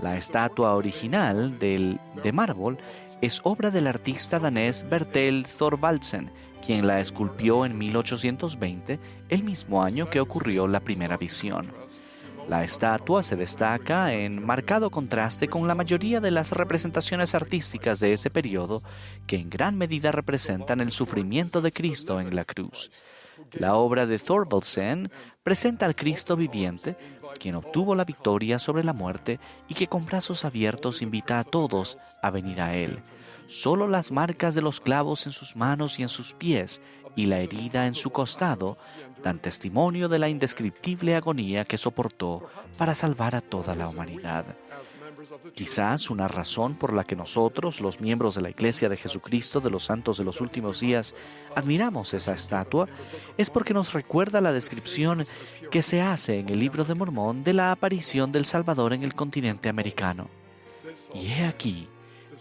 La estatua original de mármol es obra del artista danés Bertel Thorvaldsen, quien la esculpió en 1820, el mismo año que ocurrió la primera visión. La estatua se destaca en marcado contraste con la mayoría de las representaciones artísticas de ese periodo, que en gran medida representan el sufrimiento de Cristo en la cruz. La obra de Thorvaldsen presenta al Cristo viviente, quien obtuvo la victoria sobre la muerte y que con brazos abiertos invita a todos a venir a Él. Solo las marcas de los clavos en sus manos y en sus pies y la herida en su costado dan testimonio de la indescriptible agonía que soportó para salvar a toda la humanidad. Quizás una razón por la que nosotros, los miembros de la Iglesia de Jesucristo de los Santos de los Últimos Días, admiramos esa estatua, es porque nos recuerda la descripción que se hace en el Libro de Mormón de la aparición del Salvador en el continente americano. Y he aquí,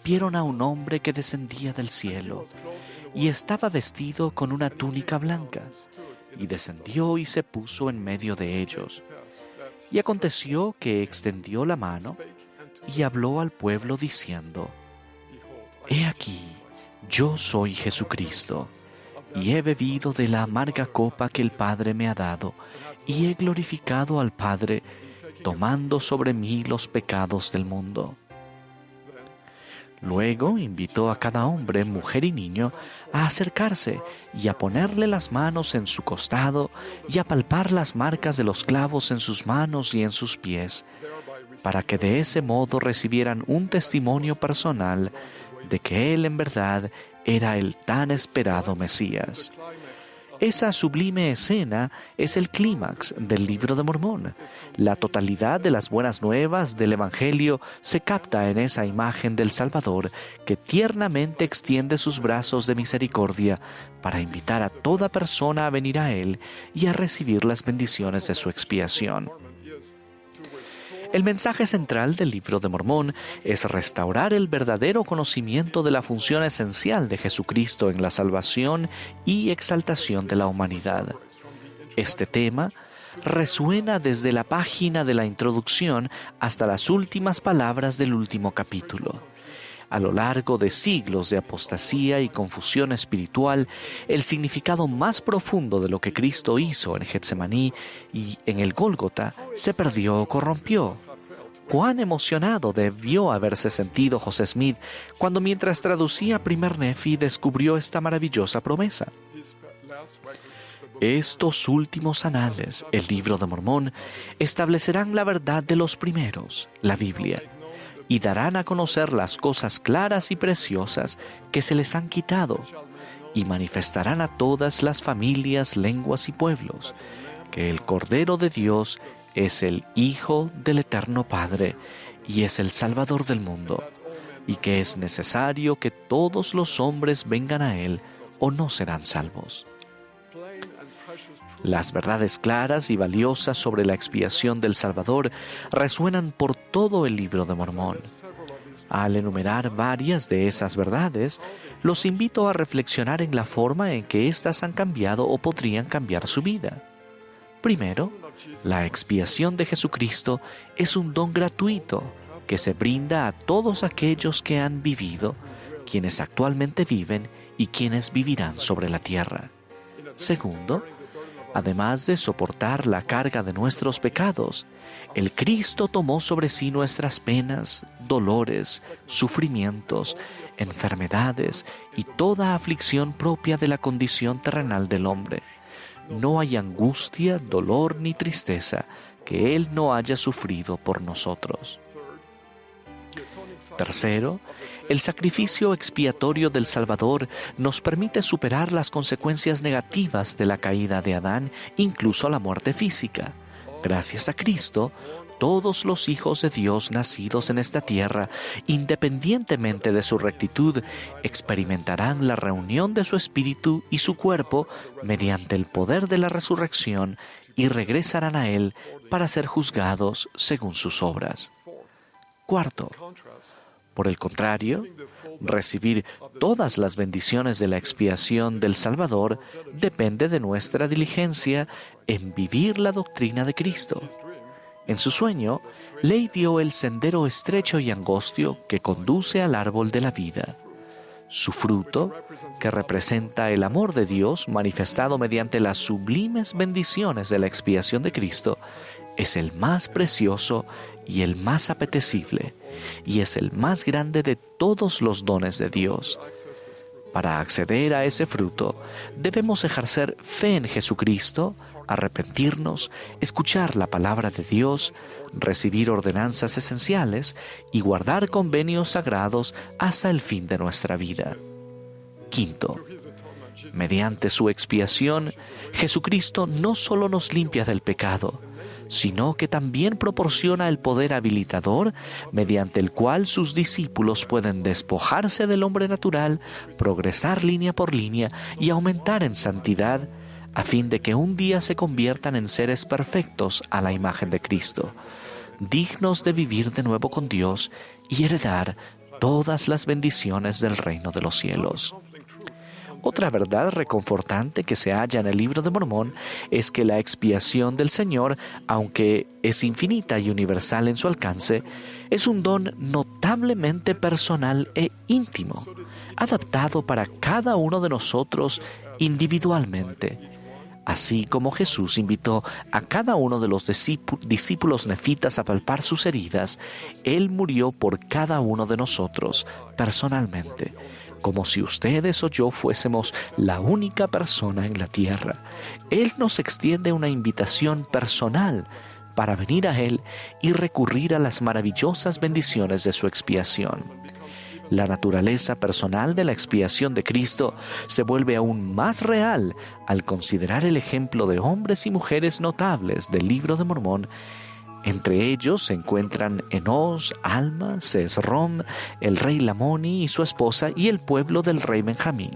vieron a un hombre que descendía del cielo, y estaba vestido con una túnica blanca, y descendió y se puso en medio de ellos. Y aconteció que extendió la mano, y habló al pueblo diciendo: He aquí, yo soy Jesucristo, y he bebido de la amarga copa que el Padre me ha dado, y he glorificado al Padre, tomando sobre mí los pecados del mundo. Luego invitó a cada hombre, mujer y niño a acercarse y a ponerle las manos en su costado y a palpar las marcas de los clavos en sus manos y en sus pies, para que de ese modo recibieran un testimonio personal de que Él en verdad era el tan esperado Mesías. Esa sublime escena es el clímax del Libro de Mormón. La totalidad de las buenas nuevas del Evangelio se capta en esa imagen del Salvador que tiernamente extiende sus brazos de misericordia para invitar a toda persona a venir a Él y a recibir las bendiciones de su expiación. El mensaje central del Libro de Mormón es restaurar el verdadero conocimiento de la función esencial de Jesucristo en la salvación y exaltación de la humanidad. Este tema resuena desde la página de la introducción hasta las últimas palabras del último capítulo. A lo largo de siglos de apostasía y confusión espiritual, el significado más profundo de lo que Cristo hizo en Getsemaní y en el Gólgota se perdió o corrompió. Cuán emocionado debió haberse sentido José Smith cuando, mientras traducía Primer Nefi, descubrió esta maravillosa promesa. Estos últimos anales, el Libro de Mormón, establecerán la verdad de los primeros, la Biblia, y darán a conocer las cosas claras y preciosas que se les han quitado, y manifestarán a todas las familias, lenguas y pueblos que el Cordero de Dios es el Hijo del Eterno Padre y es el Salvador del mundo, y que es necesario que todos los hombres vengan a Él o no serán salvos. Las verdades claras y valiosas sobre la expiación del Salvador resuenan por todo el libro de Mormón. Al enumerar varias de esas verdades, los invito a reflexionar en la forma en que éstas han cambiado o podrían cambiar su vida. Primero, la expiación de Jesucristo es un don gratuito que se brinda a todos aquellos que han vivido, quienes actualmente viven y quienes vivirán sobre la tierra. Segundo, además de soportar la carga de nuestros pecados, el Cristo tomó sobre sí nuestras penas, dolores, sufrimientos, enfermedades y toda aflicción propia de la condición terrenal del hombre. No hay angustia, dolor ni tristeza que Él no haya sufrido por nosotros. Tercero, el sacrificio expiatorio del Salvador nos permite superar las consecuencias negativas de la caída de Adán, incluso la muerte física. Gracias a Cristo, todos los hijos de Dios nacidos en esta tierra, independientemente de su rectitud, experimentarán la reunión de su espíritu y su cuerpo mediante el poder de la resurrección y regresarán a Él para ser juzgados según sus obras. Cuarto, por el contrario, recibir todas las bendiciones de la expiación del Salvador depende de nuestra diligencia en vivir la doctrina de Cristo. En su sueño, Ley vio el sendero estrecho y angosto que conduce al árbol de la vida. Su fruto, que representa el amor de Dios manifestado mediante las sublimes bendiciones de la expiación de Cristo, es el más precioso y el más apetecible, y es el más grande de todos los dones de Dios. Para acceder a ese fruto, debemos ejercer fe en Jesucristo, arrepentirnos, escuchar la palabra de Dios, recibir ordenanzas esenciales y guardar convenios sagrados hasta el fin de nuestra vida. Quinto, mediante su expiación, Jesucristo no solo nos limpia del pecado, sino que también proporciona el poder habilitador mediante el cual sus discípulos pueden despojarse del hombre natural, progresar línea por línea y aumentar en santidad, a fin de que un día se conviertan en seres perfectos a la imagen de Cristo, dignos de vivir de nuevo con Dios y heredar todas las bendiciones del reino de los cielos. Otra verdad reconfortante que se halla en el libro de Mormón es que la expiación del Señor, aunque es infinita y universal en su alcance, es un don notablemente personal e íntimo, adaptado para cada uno de nosotros individualmente. Así como Jesús invitó a cada uno de los discípulos nefitas a palpar sus heridas, Él murió por cada uno de nosotros personalmente, como si ustedes o yo fuésemos la única persona en la tierra. Él nos extiende una invitación personal para venir a Él y recurrir a las maravillosas bendiciones de su expiación. La naturaleza personal de la expiación de Cristo se vuelve aún más real al considerar el ejemplo de hombres y mujeres notables del libro de Mormón. Entre ellos se encuentran Enos, Alma, Sesrom, el rey Lamoni y su esposa y el pueblo del rey Benjamín.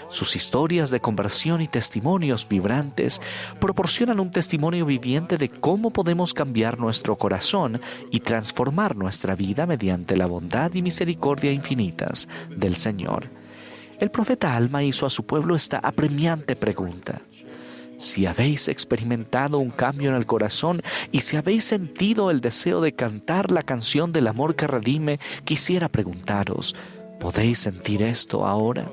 Sus historias de conversión y testimonios vibrantes proporcionan un testimonio viviente de cómo podemos cambiar nuestro corazón y transformar nuestra vida mediante la bondad y misericordia infinitas del Señor. El profeta Alma hizo a su pueblo esta apremiante pregunta: si habéis experimentado un cambio en el corazón y si habéis sentido el deseo de cantar la canción del amor que redime, quisiera preguntaros, ¿podéis sentir esto ahora?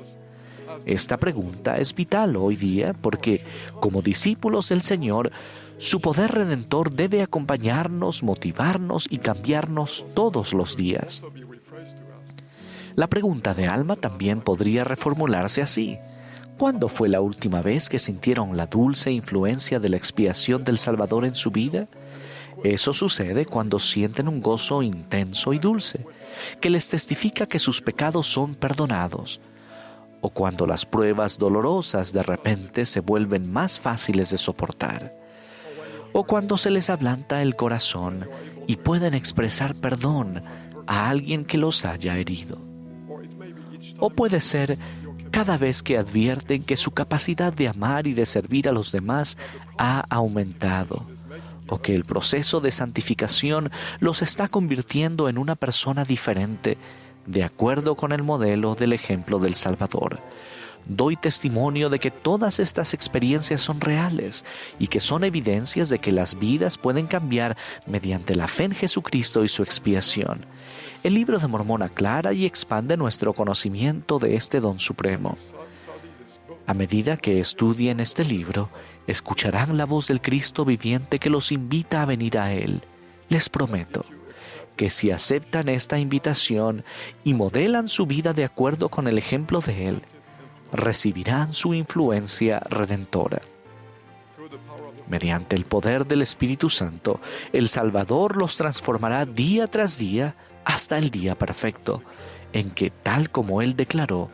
Esta pregunta es vital hoy día porque, como discípulos del Señor, su poder redentor debe acompañarnos, motivarnos y cambiarnos todos los días. La pregunta de Alma también podría reformularse así: ¿cuándo fue la última vez que sintieron la dulce influencia de la expiación del Salvador en su vida? Eso sucede cuando sienten un gozo intenso y dulce, que les testifica que sus pecados son perdonados, o cuando las pruebas dolorosas de repente se vuelven más fáciles de soportar, o cuando se les ablanda el corazón y pueden expresar perdón a alguien que los haya herido. O puede ser cada vez que advierten que su capacidad de amar y de servir a los demás ha aumentado, o que el proceso de santificación los está convirtiendo en una persona diferente, de acuerdo con el modelo del ejemplo del Salvador. Doy testimonio de que todas estas experiencias son reales y que son evidencias de que las vidas pueden cambiar mediante la fe en Jesucristo y su expiación. El Libro de Mormón aclara y expande nuestro conocimiento de este don supremo. A medida que estudien este libro, escucharán la voz del Cristo viviente que los invita a venir a Él. Les prometo que si aceptan esta invitación y modelan su vida de acuerdo con el ejemplo de Él, recibirán su influencia redentora. Mediante el poder del Espíritu Santo, el Salvador los transformará día tras día hasta el día perfecto, en que, tal como Él declaró,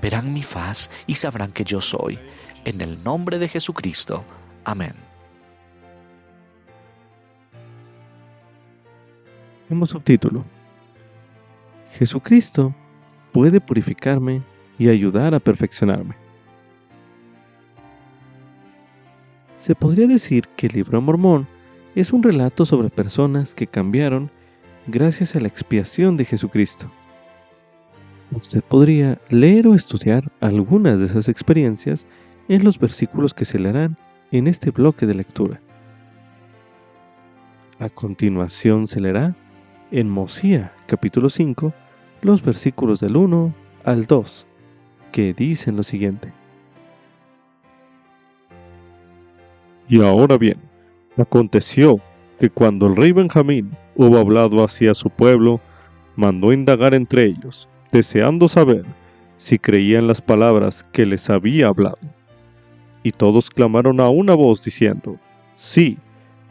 verán mi faz y sabrán que yo soy. En el nombre de Jesucristo. Amén. Como subtítulo: Jesucristo puede purificarme y ayudar a perfeccionarme. Se podría decir que el Libro de Mormón es un relato sobre personas que cambiaron gracias a la expiación de Jesucristo. Usted podría leer o estudiar algunas de esas experiencias en los versículos que se leerán en este bloque de lectura. A continuación se leerá en Mosía capítulo 5 los versículos del 1 al 2, que dicen lo siguiente: Y ahora bien, aconteció que cuando el rey Benjamín hubo hablado hacia su pueblo, mandó indagar entre ellos, deseando saber si creían las palabras que les había hablado. Y todos clamaron a una voz diciendo: Sí,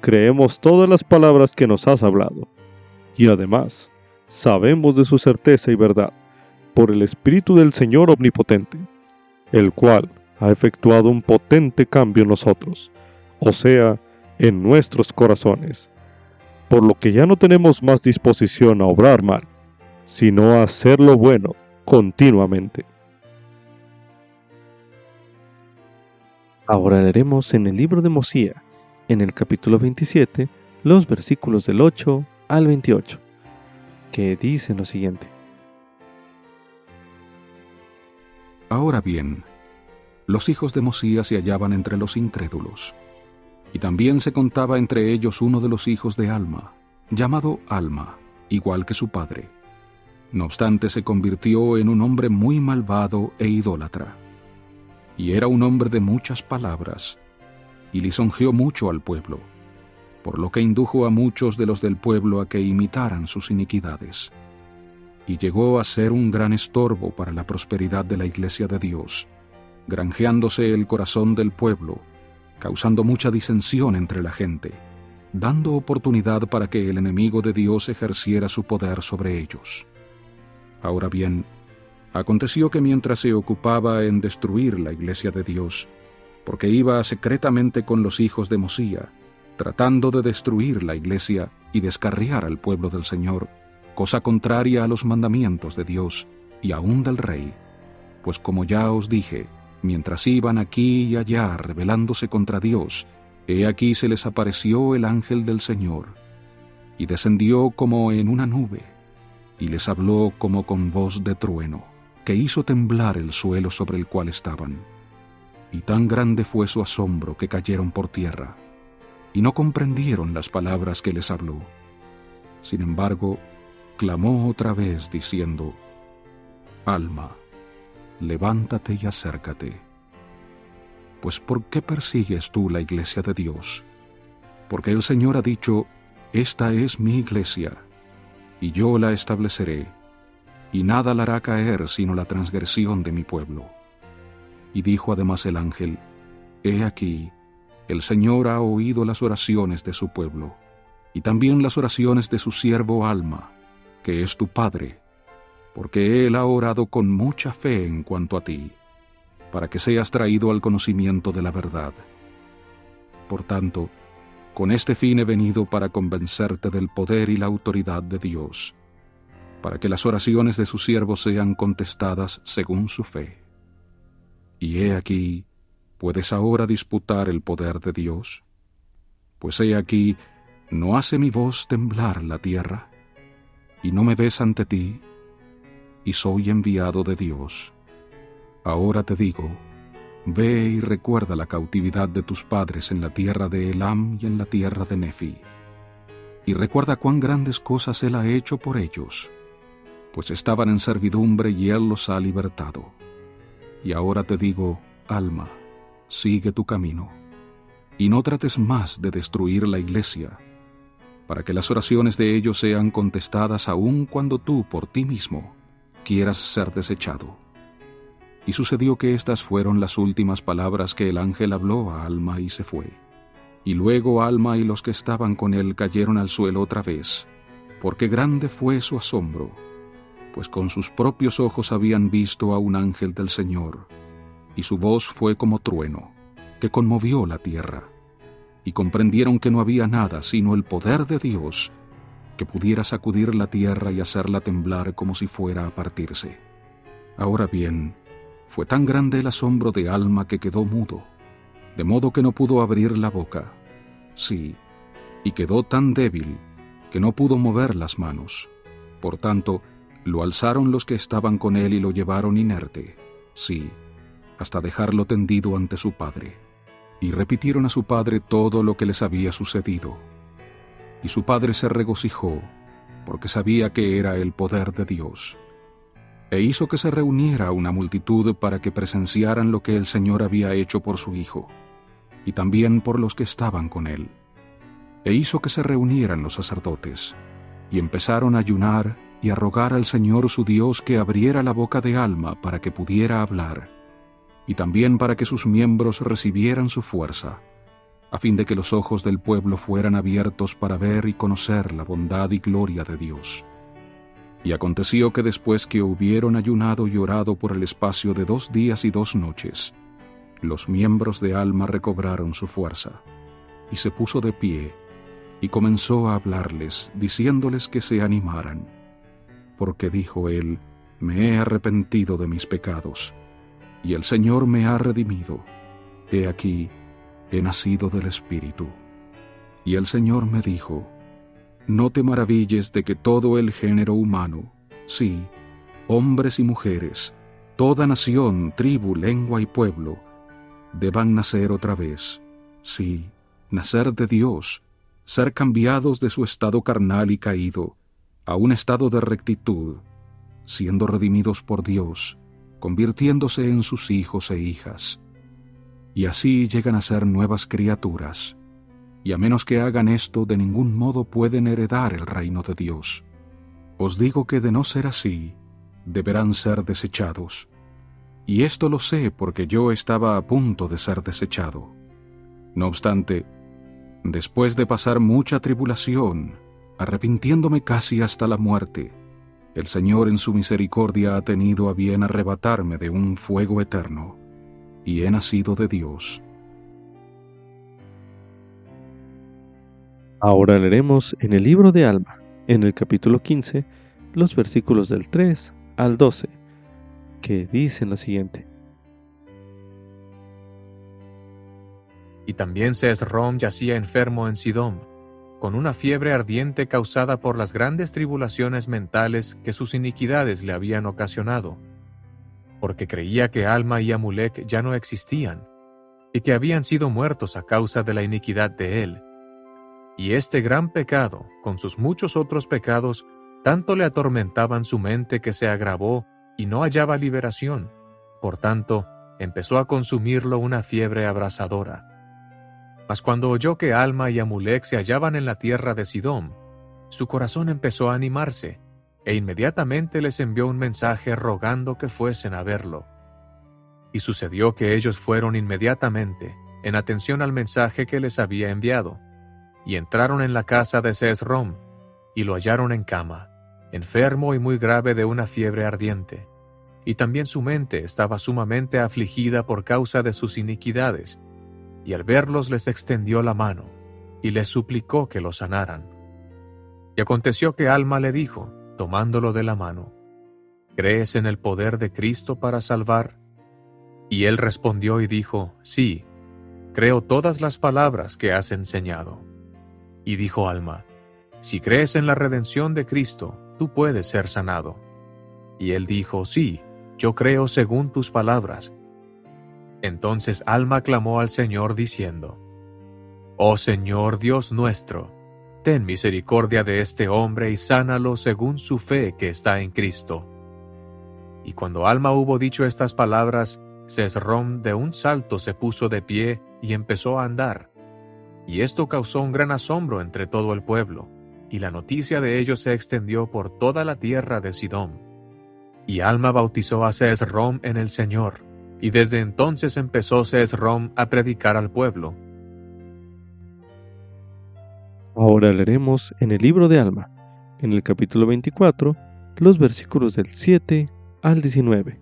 creemos todas las palabras que nos has hablado. Y además, sabemos de su certeza y verdad, por el Espíritu del Señor Omnipotente, el cual ha efectuado un potente cambio en nosotros, o sea, en nuestros corazones, por lo que ya no tenemos más disposición a obrar mal, sino a hacer lo bueno continuamente. Ahora leeremos en el libro de Mosía, en el capítulo 27, los versículos del 8 al 28, que dicen lo siguiente: Ahora bien, los hijos de Mosías se hallaban entre los incrédulos, y también se contaba entre ellos uno de los hijos de Alma, llamado Alma, igual que su padre. No obstante, se convirtió en un hombre muy malvado e idólatra. Y era un hombre de muchas palabras, y lisonjeó mucho al pueblo, por lo que indujo a muchos de los del pueblo a que imitaran sus iniquidades. Y llegó a ser un gran estorbo para la prosperidad de la iglesia de Dios, granjeándose el corazón del pueblo, causando mucha disensión entre la gente, dando oportunidad para que el enemigo de Dios ejerciera su poder sobre ellos. Ahora bien, aconteció que mientras se ocupaba en destruir la iglesia de Dios, porque iba secretamente con los hijos de Mosía, tratando de destruir la iglesia y descarriar al pueblo del Señor, cosa contraria a los mandamientos de Dios y aún del rey, pues como ya os dije, mientras iban aquí y allá rebelándose contra Dios, he aquí se les apareció el ángel del Señor, y descendió como en una nube, y les habló como con voz de trueno, que hizo temblar el suelo sobre el cual estaban. Y tan grande fue su asombro que cayeron por tierra, y no comprendieron las palabras que les habló. Sin embargo, clamó otra vez diciendo: Alma, levántate y acércate. Pues ¿por qué persigues tú la iglesia de Dios? Porque el Señor ha dicho: Esta es mi iglesia, y yo la estableceré, y nada la hará caer sino la transgresión de mi pueblo. Y dijo además el ángel: He aquí, el Señor ha oído las oraciones de su pueblo, y también las oraciones de su siervo Alma, que es tu padre, porque él ha orado con mucha fe en cuanto a ti, para que seas traído al conocimiento de la verdad. Por tanto, con este fin he venido para convencerte del poder y la autoridad de Dios, para que las oraciones de su siervo sean contestadas según su fe. Y he aquí, ¿puedes ahora disputar el poder de Dios? Pues he aquí, ¿no hace mi voz temblar la tierra? ¿Y no me ves ante ti? Y soy enviado de Dios. Ahora te digo, ve y recuerda la cautividad de tus padres en la tierra de Elam y en la tierra de Nefi. Y recuerda cuán grandes cosas Él ha hecho por ellos, pues estaban en servidumbre y Él los ha libertado. Y ahora te digo, alma, sigue tu camino, y no trates más de destruir la iglesia, para que las oraciones de ellos sean contestadas aun cuando tú, por ti mismo, quieras ser desechado. Y sucedió que estas fueron las últimas palabras que el ángel habló a Alma y se fue. Y luego Alma y los que estaban con él cayeron al suelo otra vez, porque grande fue su asombro, pues con sus propios ojos habían visto a un ángel del Señor, y su voz fue como trueno, que conmovió la tierra, y comprendieron que no había nada sino el poder de Dios, que pudiera sacudir la tierra y hacerla temblar como si fuera a partirse. Ahora bien, fue tan grande el asombro de Alma que quedó mudo, de modo que no pudo abrir la boca. Sí, y quedó tan débil que no pudo mover las manos. Por tanto, lo alzaron los que estaban con él y lo llevaron inerte, sí, hasta dejarlo tendido ante su padre. Y repitieron a su padre todo lo que les había sucedido. Y su padre se regocijó, porque sabía que era el poder de Dios. E hizo que se reuniera una multitud para que presenciaran lo que el Señor había hecho por su hijo, y también por los que estaban con él. E hizo que se reunieran los sacerdotes, y empezaron a ayunar y a rogar al Señor su Dios que abriera la boca de Alma para que pudiera hablar, y también para que sus miembros recibieran su fuerza, a fin de que los ojos del pueblo fueran abiertos para ver y conocer la bondad y gloria de Dios. Y aconteció que después que hubieron ayunado y orado por el espacio de 2 días y 2 noches, los miembros de Alma recobraron su fuerza, y se puso de pie, y comenzó a hablarles, diciéndoles que se animaran. Porque dijo él, me he arrepentido de mis pecados, y el Señor me ha redimido. He aquí, he nacido del Espíritu. Y el Señor me dijo, no te maravilles de que todo el género humano, sí, hombres y mujeres, toda nación, tribu, lengua y pueblo, deban nacer otra vez, sí, nacer de Dios, ser cambiados de su estado carnal y caído a un estado de rectitud, siendo redimidos por Dios, convirtiéndose en sus hijos e hijas. Y así llegan a ser nuevas criaturas, y a menos que hagan esto, de ningún modo pueden heredar el reino de Dios. Os digo que de no ser así, deberán ser desechados. Y esto lo sé porque yo estaba a punto de ser desechado. No obstante, después de pasar mucha tribulación, arrepintiéndome casi hasta la muerte, el Señor en su misericordia ha tenido a bien arrebatarme de un fuego eterno, y he nacido de Dios. Ahora leeremos en el libro de Alma, en el capítulo 15, los versículos del 3 al 12, que dicen lo siguiente. Y también Sesrom yacía enfermo en Sidón, con una fiebre ardiente causada por las grandes tribulaciones mentales que sus iniquidades le habían ocasionado, porque creía que Alma y Amulec ya no existían, y que habían sido muertos a causa de la iniquidad de él. Y este gran pecado, con sus muchos otros pecados, tanto le atormentaban su mente que se agravó y no hallaba liberación. Por tanto, empezó a consumirlo una fiebre abrasadora. Mas cuando oyó que Alma y Amulec se hallaban en la tierra de Sidón, su corazón empezó a animarse, e inmediatamente les envió un mensaje rogando que fuesen a verlo. Y sucedió que ellos fueron inmediatamente, en atención al mensaje que les había enviado, y entraron en la casa de Sesrom, y lo hallaron en cama, enfermo y muy grave de una fiebre ardiente. Y también su mente estaba sumamente afligida por causa de sus iniquidades, y al verlos les extendió la mano, y les suplicó que lo sanaran. Y aconteció que Alma le dijo, tomándolo de la mano, ¿crees en el poder de Cristo para salvar? Y él respondió y dijo, sí, creo todas las palabras que has enseñado. Y dijo Alma, si crees en la redención de Cristo, tú puedes ser sanado. Y él dijo, sí, yo creo según tus palabras. Entonces Alma clamó al Señor diciendo, oh Señor Dios nuestro, ten misericordia de este hombre y sánalo según su fe que está en Cristo. Y cuando Alma hubo dicho estas palabras, Sesrom de un salto se puso de pie y empezó a andar. Y esto causó un gran asombro entre todo el pueblo, y la noticia de ello se extendió por toda la tierra de Sidón. Y Alma bautizó a Sesrom en el Señor, y desde entonces empezó Sesrom a predicar al pueblo. Ahora leeremos en el libro de Alma, en el capítulo 24, los versículos del 7 al 19,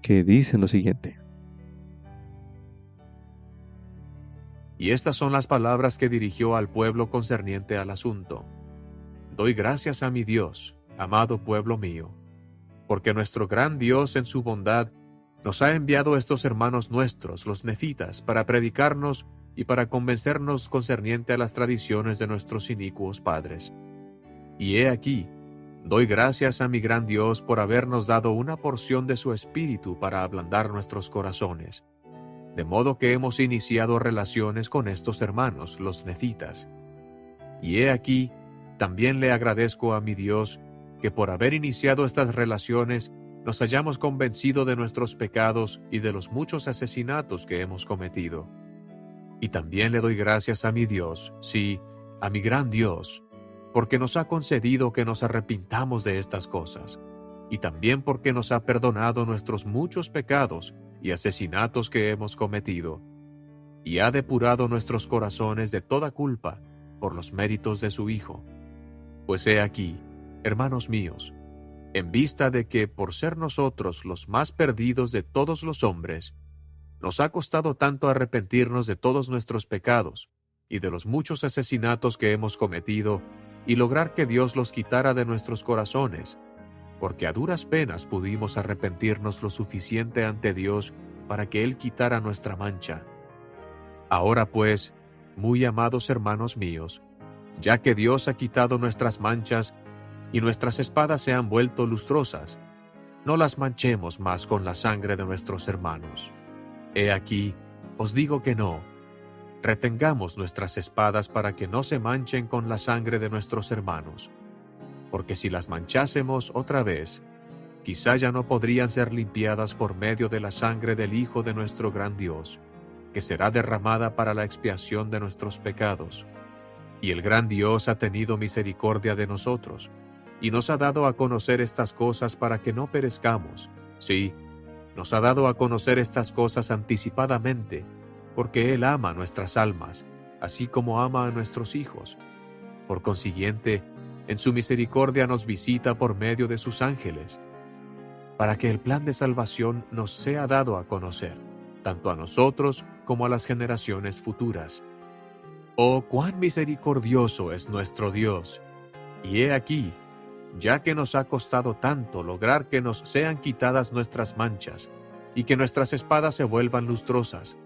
que dicen lo siguiente. Y estas son las palabras que dirigió al pueblo concerniente al asunto. Doy gracias a mi Dios, amado pueblo mío, porque nuestro gran Dios en su bondad nos ha enviado estos hermanos nuestros, los nefitas, para predicarnos y para convencernos concerniente a las tradiciones de nuestros inicuos padres. Y he aquí, doy gracias a mi gran Dios por habernos dado una porción de su espíritu para ablandar nuestros corazones, de modo que hemos iniciado relaciones con estos hermanos, los nefitas. Y he aquí, también le agradezco a mi Dios que por haber iniciado estas relaciones nos hayamos convencido de nuestros pecados y de los muchos asesinatos que hemos cometido. Y también le doy gracias a mi Dios, sí, a mi gran Dios, porque nos ha concedido que nos arrepintamos de estas cosas, y también porque nos ha perdonado nuestros muchos pecados y asesinatos que hemos cometido, y ha depurado nuestros corazones de toda culpa por los méritos de su Hijo. Pues he aquí, hermanos míos, en vista de que por ser nosotros los más perdidos de todos los hombres, nos ha costado tanto arrepentirnos de todos nuestros pecados y de los muchos asesinatos que hemos cometido, y lograr que Dios los quitara de nuestros corazones, porque a duras penas pudimos arrepentirnos lo suficiente ante Dios para que Él quitara nuestra mancha. Ahora pues, muy amados hermanos míos, ya que Dios ha quitado nuestras manchas y nuestras espadas se han vuelto lustrosas, no las manchemos más con la sangre de nuestros hermanos. He aquí, os digo que no. Retengamos nuestras espadas para que no se manchen con la sangre de nuestros hermanos, porque si las manchásemos otra vez, quizá ya no podrían ser limpiadas por medio de la sangre del Hijo de nuestro gran Dios, que será derramada para la expiación de nuestros pecados. Y el gran Dios ha tenido misericordia de nosotros, y nos ha dado a conocer estas cosas para que no perezcamos. Sí, nos ha dado a conocer estas cosas anticipadamente, porque Él ama nuestras almas, así como ama a nuestros hijos. Por consiguiente, en su misericordia nos visita por medio de sus ángeles, para que el plan de salvación nos sea dado a conocer, tanto a nosotros como a las generaciones futuras. ¡Oh, cuán misericordioso es nuestro Dios! Y he aquí, ya que nos ha costado tanto lograr que nos sean quitadas nuestras manchas y que nuestras espadas se vuelvan lustrosas,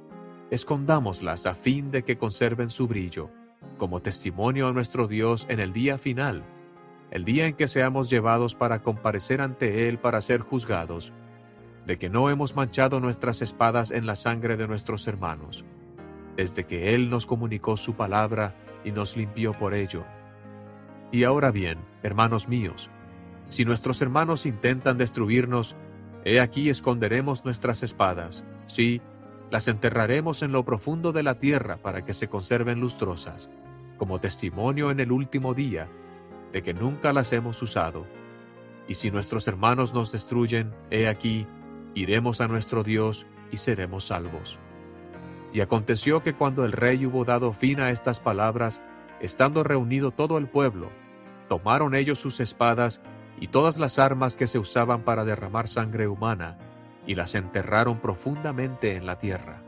escondámoslas a fin de que conserven su brillo, como testimonio a nuestro Dios en el día final, el día en que seamos llevados para comparecer ante Él para ser juzgados, de que no hemos manchado nuestras espadas en la sangre de nuestros hermanos, desde que Él nos comunicó su palabra y nos limpió por ello. Y ahora bien, hermanos míos, si nuestros hermanos intentan destruirnos, he aquí esconderemos nuestras espadas, sí, las enterraremos en lo profundo de la tierra para que se conserven lustrosas, como testimonio en el último día, de que nunca las hemos usado. Y si nuestros hermanos nos destruyen, he aquí, iremos a nuestro Dios y seremos salvos. Y aconteció que cuando el rey hubo dado fin a estas palabras, estando reunido todo el pueblo, tomaron ellos sus espadas y todas las armas que se usaban para derramar sangre humana, y las enterraron profundamente en la tierra.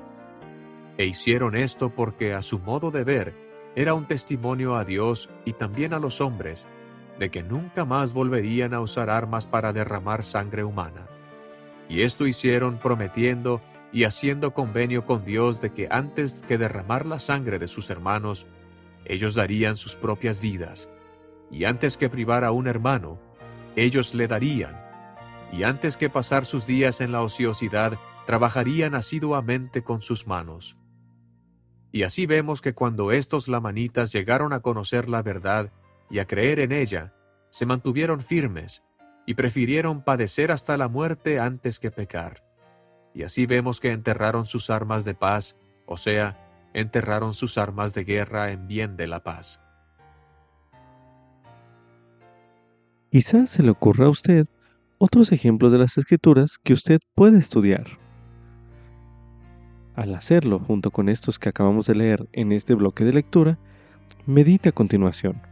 E hicieron esto porque a su modo de ver era un testimonio a Dios y también a los hombres, de que nunca más volverían a usar armas para derramar sangre humana. Y esto hicieron prometiendo y haciendo convenio con Dios de que antes que derramar la sangre de sus hermanos, ellos darían sus propias vidas. Y antes que privar a un hermano, ellos le darían. Y antes que pasar sus días en la ociosidad, trabajarían asiduamente con sus manos. Y así vemos que cuando estos lamanitas llegaron a conocer la verdad y a creer en ella, se mantuvieron firmes y prefirieron padecer hasta la muerte antes que pecar. Y así vemos que enterraron sus armas de paz, o sea, enterraron sus armas de guerra en bien de la paz. Quizás se le ocurra a usted otros ejemplos de las Escrituras que usted puede estudiar. Al hacerlo junto con estos que acabamos de leer en este bloque de lectura, medite a continuación.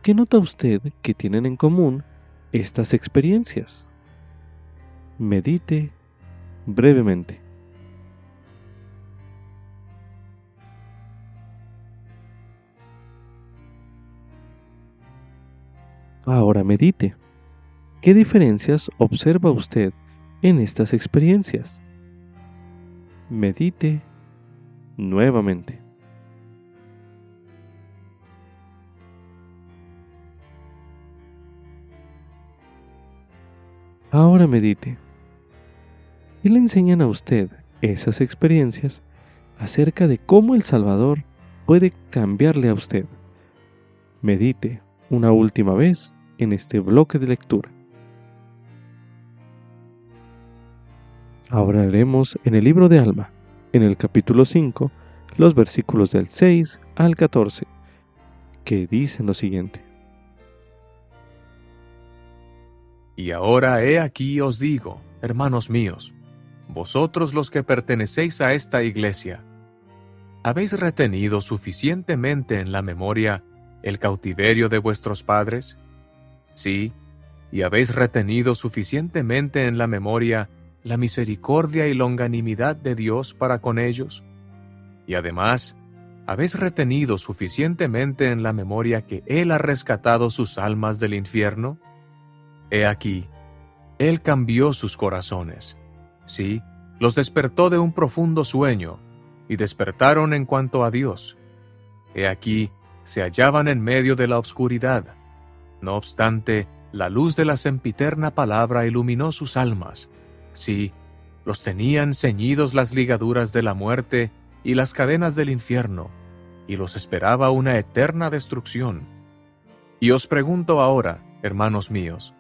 ¿Qué nota usted que tienen en común estas experiencias? Medite brevemente. Ahora medite. ¿Qué diferencias observa usted en estas experiencias? Medite nuevamente. Ahora medite. ¿Qué le enseñan a usted esas experiencias acerca de cómo el Salvador puede cambiarle a usted? Medite una última vez en este bloque de lectura. Ahora leeremos en el libro de Alma, en el capítulo 5, los versículos del 6 al 14, que dicen lo siguiente. Y ahora he aquí os digo, hermanos míos, vosotros los que pertenecéis a esta iglesia, ¿habéis retenido suficientemente en la memoria el cautiverio de vuestros padres? Sí, y habéis retenido suficientemente en la memoria la misericordia y longanimidad de Dios para con ellos. Y además, ¿habéis retenido suficientemente en la memoria que Él ha rescatado sus almas del infierno? He aquí, Él cambió sus corazones. Sí, los despertó de un profundo sueño, y despertaron en cuanto a Dios. He aquí, se hallaban en medio de la obscuridad. No obstante, la luz de la sempiterna palabra iluminó sus almas. Sí, los tenían ceñidos las ligaduras de la muerte y las cadenas del infierno, y los esperaba una eterna destrucción. Y os pregunto ahora, hermanos míos,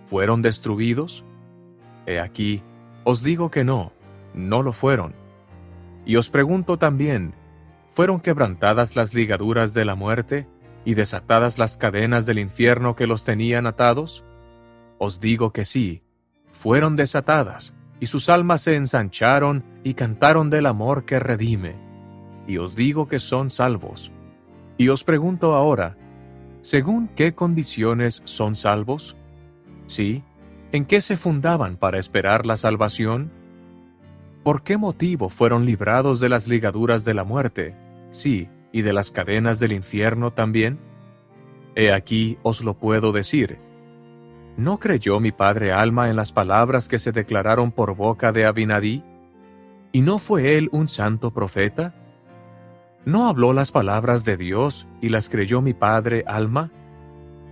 ¿fueron destruidos? He aquí, os digo que no, no lo fueron. Y os pregunto también, ¿fueron quebrantadas las ligaduras de la muerte y desatadas las cadenas del infierno que los tenían atados? Os digo que sí, fueron desatadas, y sus almas se ensancharon y cantaron del amor que redime. Y os digo que son salvos. Y os pregunto ahora, ¿según qué condiciones son salvos? Sí, ¿en qué se fundaban para esperar la salvación? ¿Por qué motivo fueron librados de las ligaduras de la muerte? Sí, ¿y de las cadenas del infierno también? He aquí os lo puedo decir. ¿No creyó mi padre Alma en las palabras que se declararon por boca de Abinadí? ¿Y no fue él un santo profeta? ¿No habló las palabras de Dios y las creyó mi padre Alma?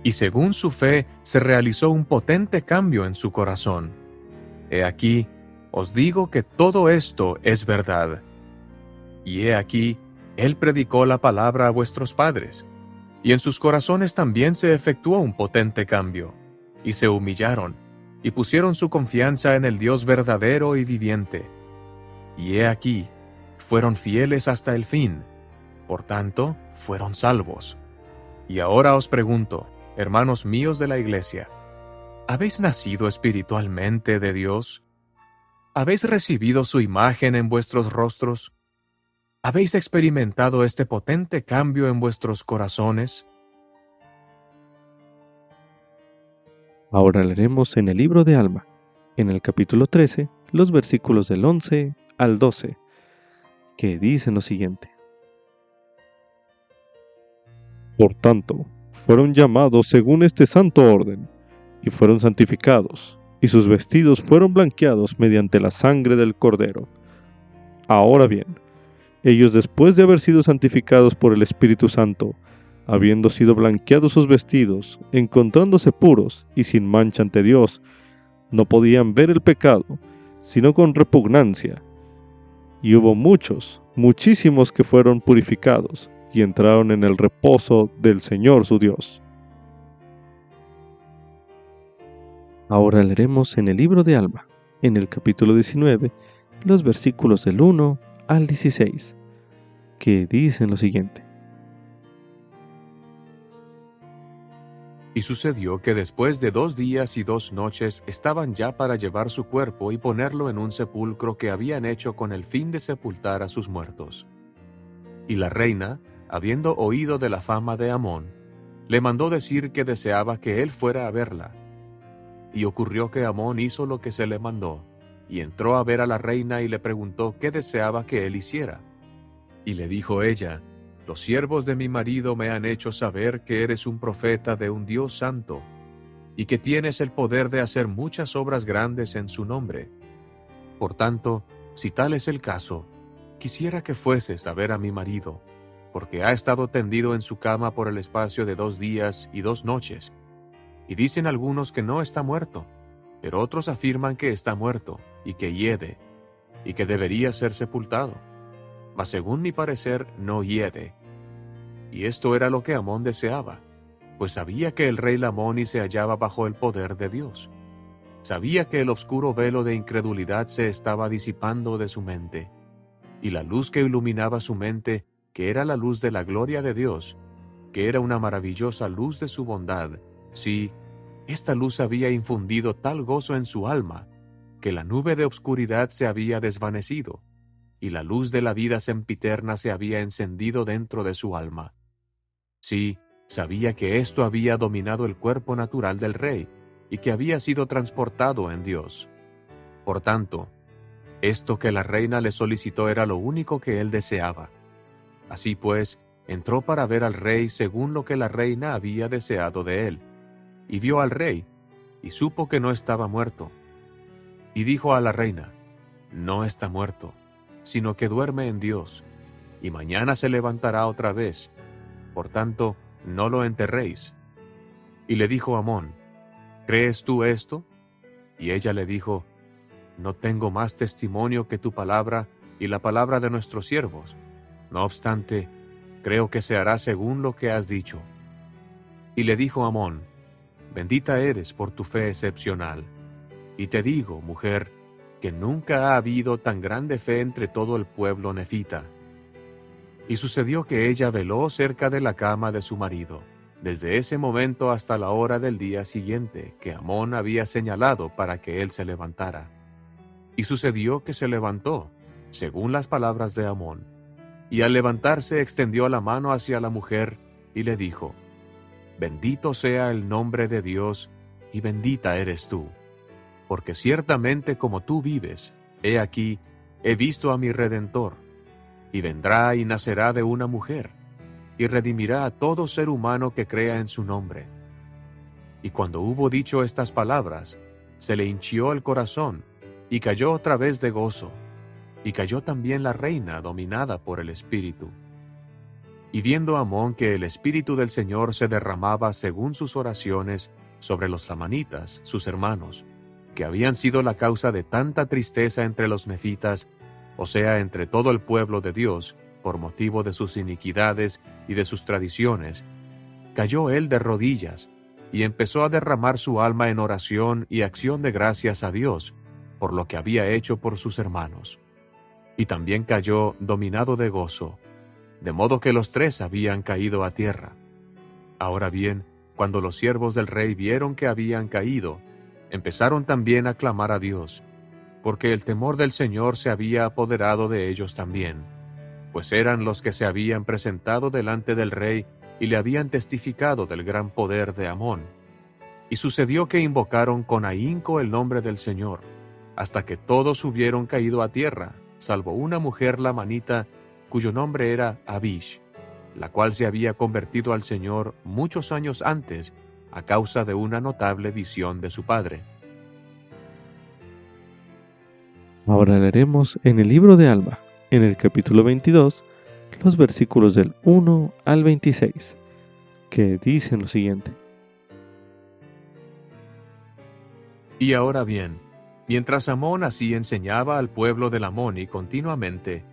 Y según su fe se realizó un potente cambio en su corazón. He aquí, os digo que todo esto es verdad. Y he aquí, él predicó la palabra a vuestros padres, y en sus corazones también se efectuó un potente cambio, y se humillaron, y pusieron su confianza en el Dios verdadero y viviente. Y he aquí, fueron fieles hasta el fin, por tanto, fueron salvos. Y ahora os pregunto, hermanos míos de la iglesia, ¿habéis nacido espiritualmente de Dios? ¿Habéis recibido su imagen en vuestros rostros? ¿Habéis experimentado este potente cambio en vuestros corazones? Ahora leeremos en el libro de Alma, en el capítulo 13, los versículos del 11 al 12, que dicen lo siguiente. Por tanto, fueron llamados según este santo orden, y fueron santificados, y sus vestidos fueron blanqueados mediante la sangre del Cordero. Ahora bien, ellos, después de haber sido santificados por el Espíritu Santo, habiendo sido blanqueados sus vestidos, encontrándose puros y sin mancha ante Dios, no podían ver el pecado, sino con repugnancia. Y hubo muchísimos que fueron purificados, y entraron en el reposo del Señor su Dios. Ahora leeremos en el libro de Alma, en el capítulo 19, los versículos del 1 al 16, que dicen lo siguiente. Y sucedió que después de 2 días y 2 noches estaban ya para llevar su cuerpo y ponerlo en un sepulcro que habían hecho con el fin de sepultar a sus muertos. Y la reina, habiendo oído de la fama de Amón, le mandó decir que deseaba que él fuera a verla. Y ocurrió que Amón hizo lo que se le mandó, y entró a ver a la reina y le preguntó qué deseaba que él hiciera. Y le dijo ella: Los siervos de mi marido me han hecho saber que eres un profeta de un Dios santo, y que tienes el poder de hacer muchas obras grandes en su nombre. Por tanto, si tal es el caso, quisiera que fueses a ver a mi marido, porque ha estado tendido en su cama por el espacio de 2 días y 2 noches. Y dicen algunos que no está muerto, pero otros afirman que está muerto, y que hiede, y que debería ser sepultado. Mas según mi parecer, no hiede. Y esto era lo que Amón deseaba, pues sabía que el rey Lamoni se hallaba bajo el poder de Dios. Sabía que el oscuro velo de incredulidad se estaba disipando de su mente, y la luz que iluminaba su mente, que era la luz de la gloria de Dios, que era una maravillosa luz de su bondad, sí, esta luz había infundido tal gozo en su alma, que la nube de obscuridad se había desvanecido, y la luz de la vida sempiterna se había encendido dentro de su alma. Sí, sabía que esto había dominado el cuerpo natural del rey, y que había sido transportado en Dios. Por tanto, esto que la reina le solicitó era lo único que él deseaba. Así pues, entró para ver al rey según lo que la reina había deseado de él, y vio al rey, y supo que no estaba muerto. Y dijo a la reina: No está muerto, sino que duerme en Dios, y mañana se levantará otra vez. Por tanto, no lo enterréis. Y le dijo Amón: ¿Crees tú esto? Y ella le dijo: No tengo más testimonio que tu palabra y la palabra de nuestros siervos. No obstante, creo que se hará según lo que has dicho. Y le dijo Amón: Bendita eres por tu fe excepcional. Y te digo, mujer, que nunca ha habido tan grande fe entre todo el pueblo nefita. Y sucedió que ella veló cerca de la cama de su marido, desde ese momento hasta la hora del día siguiente, que Amón había señalado para que él se levantara. Y sucedió que se levantó, según las palabras de Amón, y al levantarse extendió la mano hacia la mujer y le dijo: Bendito sea el nombre de Dios, y bendita eres tú. Porque ciertamente como tú vives, he aquí, he visto a mi Redentor, y vendrá y nacerá de una mujer, y redimirá a todo ser humano que crea en su nombre. Y cuando hubo dicho estas palabras, se le hinchió el corazón, y cayó otra vez de gozo, y cayó también la reina dominada por el Espíritu. Y viendo Amón que el Espíritu del Señor se derramaba según sus oraciones sobre los lamanitas, sus hermanos, que habían sido la causa de tanta tristeza entre los nefitas, o sea, entre todo el pueblo de Dios, por motivo de sus iniquidades y de sus tradiciones, cayó él de rodillas, y empezó a derramar su alma en oración y acción de gracias a Dios, por lo que había hecho por sus hermanos. Y también cayó dominado de gozo, de modo que los 3 habían caído a tierra. Ahora bien, cuando los siervos del rey vieron que habían caído, empezaron también a clamar a Dios, porque el temor del Señor se había apoderado de ellos también, pues eran los que se habían presentado delante del rey y le habían testificado del gran poder de Amón. Y sucedió que invocaron con ahínco el nombre del Señor, hasta que todos hubieron caído a tierra, salvo una mujer lamanita, cuyo nombre era Abish, la cual se había convertido al Señor muchos años antes, a causa de una notable visión de su padre. Ahora leeremos en el libro de Alma, en el capítulo 22, los versículos del 1 al 26, que dicen lo siguiente. Y ahora bien, mientras Amón así enseñaba al pueblo del Amoni continuamente,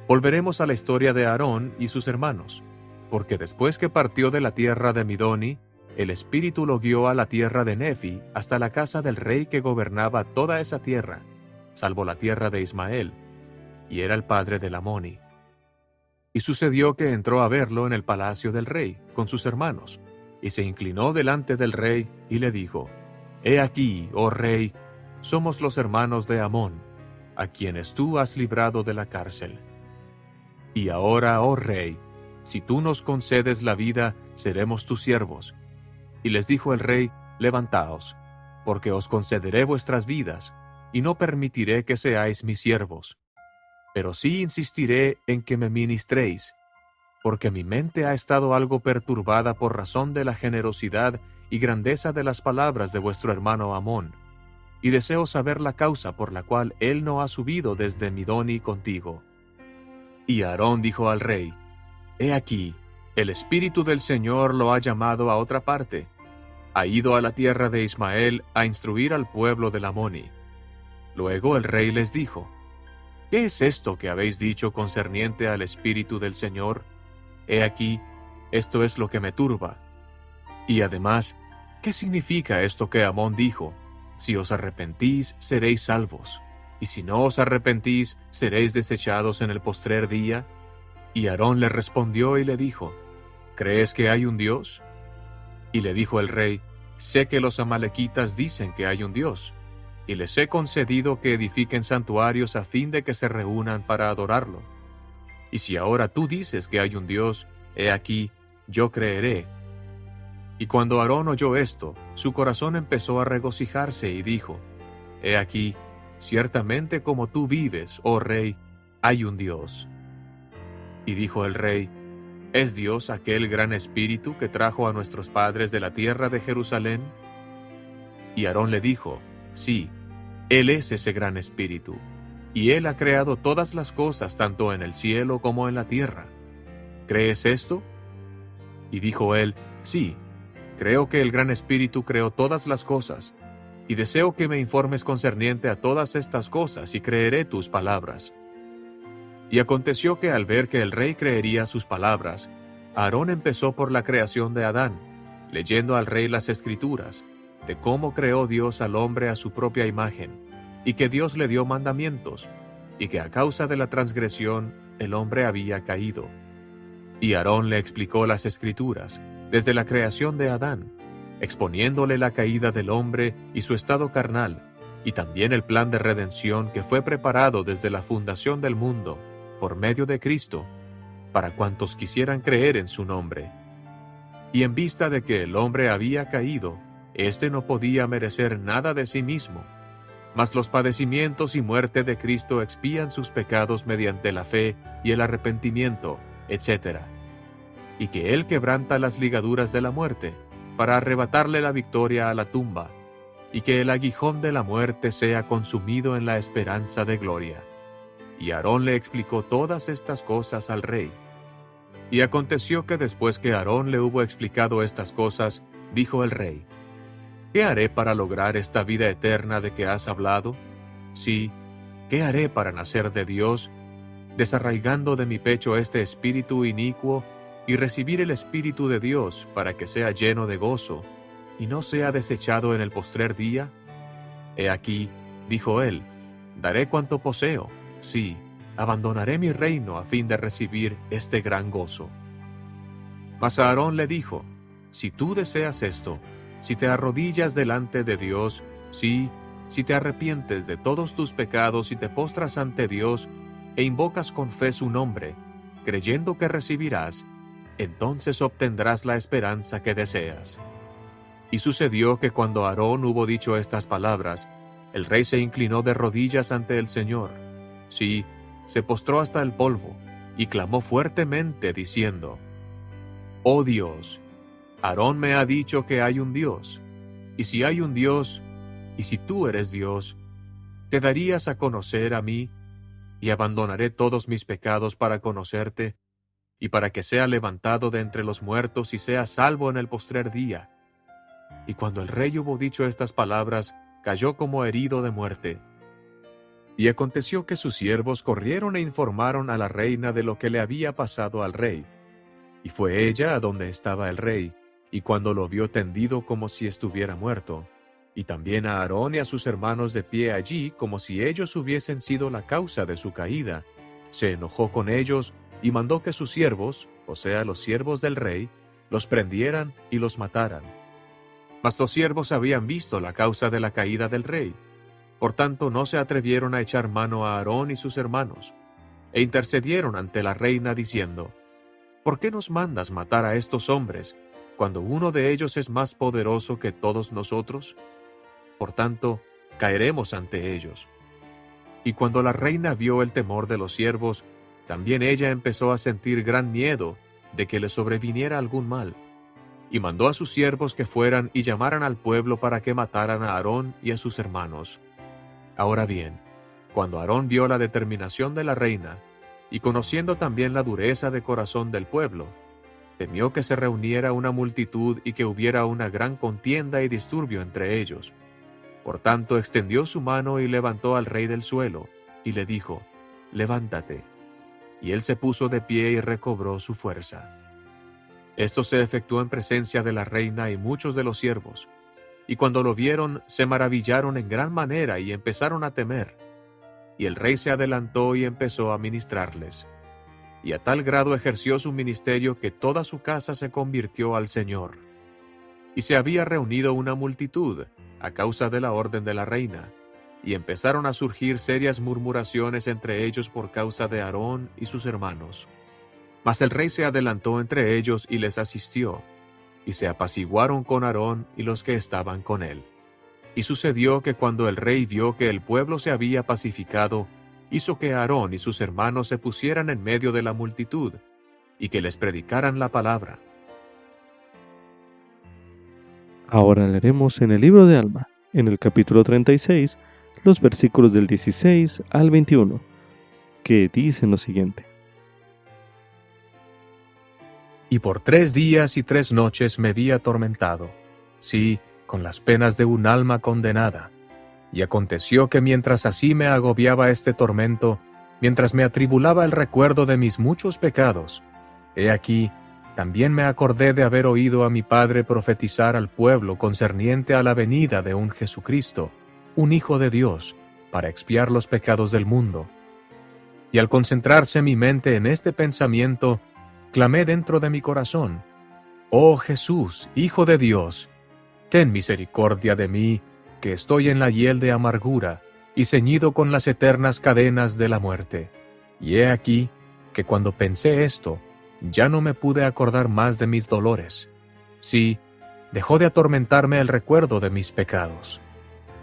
volveremos a la historia de Aarón y sus hermanos, porque después que partió de la tierra de Midoni, el Espíritu lo guió a la tierra de Nefi hasta la casa del rey que gobernaba toda esa tierra, salvo la tierra de Ismael, y era el padre del Amoni. Y sucedió que entró a verlo en el palacio del rey, con sus hermanos, y se inclinó delante del rey y le dijo, He aquí, oh rey, somos los hermanos de Amón, a quienes tú has librado de la cárcel. Y ahora, oh rey, si tú nos concedes la vida, seremos tus siervos. Y les dijo el rey, Levantaos, porque os concederé vuestras vidas, y no permitiré que seáis mis siervos. Pero sí insistiré en que me ministréis, porque mi mente ha estado algo perturbada por razón de la generosidad y grandeza de las palabras de vuestro hermano Amón, y deseo saber la causa por la cual él no ha subido desde Midoni contigo. Y Aarón dijo al rey, He aquí, el Espíritu del Señor lo ha llamado a otra parte. Ha ido a la tierra de Ismael a instruir al pueblo del Amoni. Luego el rey les dijo, ¿Qué es esto que habéis dicho concerniente al Espíritu del Señor? He aquí, esto es lo que me turba. Y además, ¿qué significa esto que Amón dijo? Si os arrepentís, seréis salvos, y si no os arrepentís, seréis desechados en el postrer día. Y Aarón le respondió y le dijo, ¿Crees que hay un Dios? Y le dijo el rey, Sé que los amalequitas dicen que hay un Dios, y les he concedido que edifiquen santuarios a fin de que se reúnan para adorarlo. Y si ahora tú dices que hay un Dios, he aquí, yo creeré. Y cuando Aarón oyó esto, su corazón empezó a regocijarse y dijo, He aquí, ciertamente como tú vives, oh rey, hay un Dios. Y dijo el rey, ¿Es Dios aquel gran espíritu que trajo a nuestros padres de la tierra de Jerusalén? Y Aarón le dijo, Sí, Él es ese gran espíritu, y Él ha creado todas las cosas tanto en el cielo como en la tierra. ¿Crees esto? Y dijo él, Sí, creo que el gran espíritu creó todas las cosas, y deseo que me informes concerniente a todas estas cosas, y creeré tus palabras. Y aconteció que al ver que el rey creería sus palabras, Aarón empezó por la creación de Adán, leyendo al rey las escrituras, de cómo creó Dios al hombre a su propia imagen, y que Dios le dio mandamientos, y que a causa de la transgresión el hombre había caído. Y Aarón le explicó las escrituras, desde la creación de Adán, exponiéndole la caída del hombre y su estado carnal, y también el plan de redención que fue preparado desde la fundación del mundo, por medio de Cristo, para cuantos quisieran creer en su nombre. Y en vista de que el hombre había caído, éste no podía merecer nada de sí mismo, mas los padecimientos y muerte de Cristo expían sus pecados mediante la fe y el arrepentimiento, etc. Y que Él quebranta las ligaduras de la muerte, para arrebatarle la victoria a la tumba, y que el aguijón de la muerte sea consumido en la esperanza de gloria. Y Aarón le explicó todas estas cosas al rey. Y aconteció que después que Aarón le hubo explicado estas cosas, dijo el rey, ¿Qué haré para lograr esta vida eterna de que has hablado? Sí, ¿qué haré para nacer de Dios, desarraigando de mi pecho este espíritu inicuo, y recibir el Espíritu de Dios para que sea lleno de gozo, y no sea desechado en el postrer día? He aquí, dijo él, daré cuanto poseo, sí, abandonaré mi reino a fin de recibir este gran gozo. Mas Aarón le dijo, si tú deseas esto, si te arrodillas delante de Dios, sí, si te arrepientes de todos tus pecados y te postras ante Dios, e invocas con fe su nombre, creyendo que recibirás, entonces obtendrás la esperanza que deseas. Y sucedió que cuando Aarón hubo dicho estas palabras, el rey se inclinó de rodillas ante el Señor. Sí, se postró hasta el polvo, y clamó fuertemente, diciendo, «Oh Dios, Aarón me ha dicho que hay un Dios, y si hay un Dios, y si tú eres Dios, ¿te darías a conocer a mí? Y abandonaré todos mis pecados para conocerte, y para que sea levantado de entre los muertos y sea salvo en el postrer día. Y cuando el rey hubo dicho estas palabras, cayó como herido de muerte. Y aconteció que sus siervos corrieron e informaron a la reina de lo que le había pasado al rey. Y fue ella a donde estaba el rey, y cuando lo vio tendido como si estuviera muerto, y también a Aarón y a sus hermanos de pie allí como si ellos hubiesen sido la causa de su caída, se enojó con ellos y mandó que sus siervos, o sea, los siervos del rey, los prendieran y los mataran. Mas los siervos habían visto la causa de la caída del rey. Por tanto, no se atrevieron a echar mano a Aarón y sus hermanos, e intercedieron ante la reina diciendo: ¿Por qué nos mandas matar a estos hombres, cuando uno de ellos es más poderoso que todos nosotros? Por tanto, caeremos ante ellos. Y cuando la reina vio el temor de los siervos, también ella empezó a sentir gran miedo de que le sobreviniera algún mal, y mandó a sus siervos que fueran y llamaran al pueblo para que mataran a Aarón y a sus hermanos. Ahora bien, cuando Aarón vio la determinación de la reina, y conociendo también la dureza de corazón del pueblo, temió que se reuniera una multitud y que hubiera una gran contienda y disturbio entre ellos. Por tanto, extendió su mano y levantó al rey del suelo, y le dijo: «Levántate». Y él se puso de pie y recobró su fuerza. Esto se efectuó en presencia de la reina y muchos de los siervos, y cuando lo vieron, se maravillaron en gran manera y empezaron a temer. Y el rey se adelantó y empezó a ministrarles. Y a tal grado ejerció su ministerio que toda su casa se convirtió al Señor. Y se había reunido una multitud a causa de la orden de la reina, y empezaron a surgir serias murmuraciones entre ellos por causa de Aarón y sus hermanos. Mas el rey se adelantó entre ellos y les asistió, y se apaciguaron con Aarón y los que estaban con él. Y sucedió que cuando el rey vio que el pueblo se había pacificado, hizo que Aarón y sus hermanos se pusieran en medio de la multitud, y que les predicaran la palabra. Ahora leeremos en el libro de Alma, en el capítulo 36, los versículos del 16 al 21, que dicen lo siguiente. Y por 3 días y 3 noches me vi atormentado, sí, con las penas de un alma condenada. Y aconteció que mientras así me agobiaba este tormento, mientras me atribulaba el recuerdo de mis muchos pecados, he aquí, también me acordé de haber oído a mi padre profetizar al pueblo concerniente a la venida de un Jesucristo, un Hijo de Dios, para expiar los pecados del mundo. Y al concentrarse mi mente en este pensamiento, clamé dentro de mi corazón: «Oh Jesús, Hijo de Dios, ten misericordia de mí, que estoy en la hiel de amargura y ceñido con las eternas cadenas de la muerte». Y he aquí que cuando pensé esto, ya no me pude acordar más de mis dolores. Sí, dejó de atormentarme el recuerdo de mis pecados.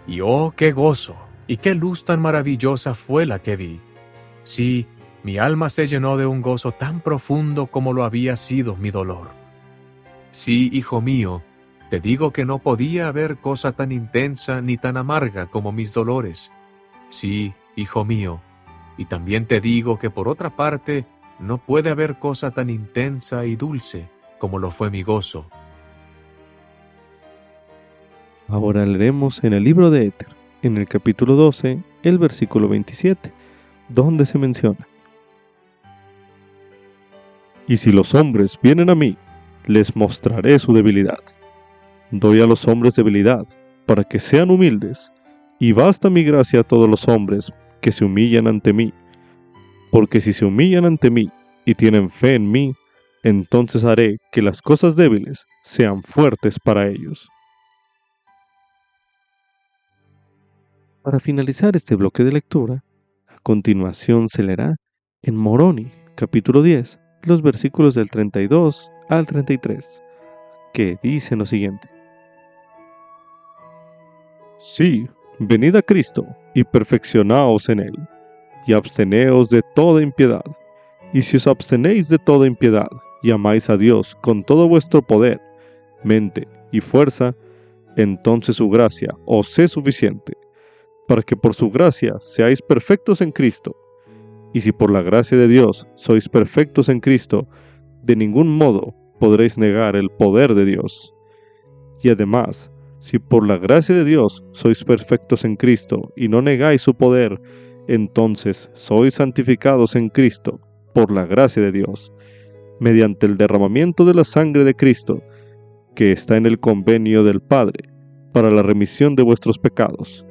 Y oh, qué gozo y qué luz tan maravillosa fue la que vi. Sí, mi alma se llenó de un gozo tan profundo como lo había sido mi dolor. Sí, hijo mío, te digo que no podía haber cosa tan intensa ni tan amarga como mis dolores. Sí, hijo mío, y también te digo que por otra parte, no puede haber cosa tan intensa y dulce como lo fue mi gozo. Ahora leeremos en el libro de Éter, en el capítulo 12, el versículo 27, donde se menciona: «Y si los hombres vienen a mí, les mostraré su debilidad. Doy a los hombres debilidad, para que sean humildes, y basta mi gracia a todos los hombres que se humillan ante mí. Porque si se humillan ante mí y tienen fe en mí, entonces haré que las cosas débiles sean fuertes para ellos». Para finalizar este bloque de lectura, a continuación se leerá en Moroni, capítulo 10, los versículos del 32 al 33, que dicen lo siguiente: «Sí, venid a Cristo y perfeccionaos en él, y absteneos de toda impiedad. Y si os abstenéis de toda impiedad y amáis a Dios con todo vuestro poder, mente y fuerza, entonces su gracia os es suficiente, para que por su gracia seáis perfectos en Cristo. Y si por la gracia de Dios sois perfectos en Cristo, de ningún modo podréis negar el poder de Dios. Y además, si por la gracia de Dios sois perfectos en Cristo y no negáis su poder, entonces sois santificados en Cristo por la gracia de Dios, mediante el derramamiento de la sangre de Cristo, que está en el convenio del Padre, para la remisión de vuestros pecados,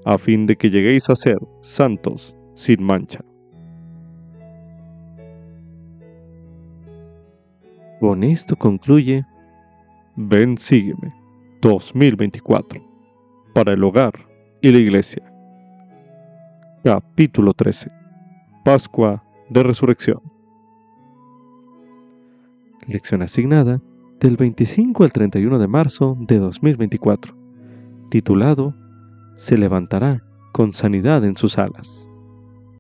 a fin de que lleguéis a ser santos sin mancha. Con esto concluye Ven, sígueme 2024 para el hogar y la iglesia. Capítulo 13. Pascua de Resurrección. Lección asignada del 25 al 31 de marzo de 2024, titulado Se levantará con sanidad en sus alas.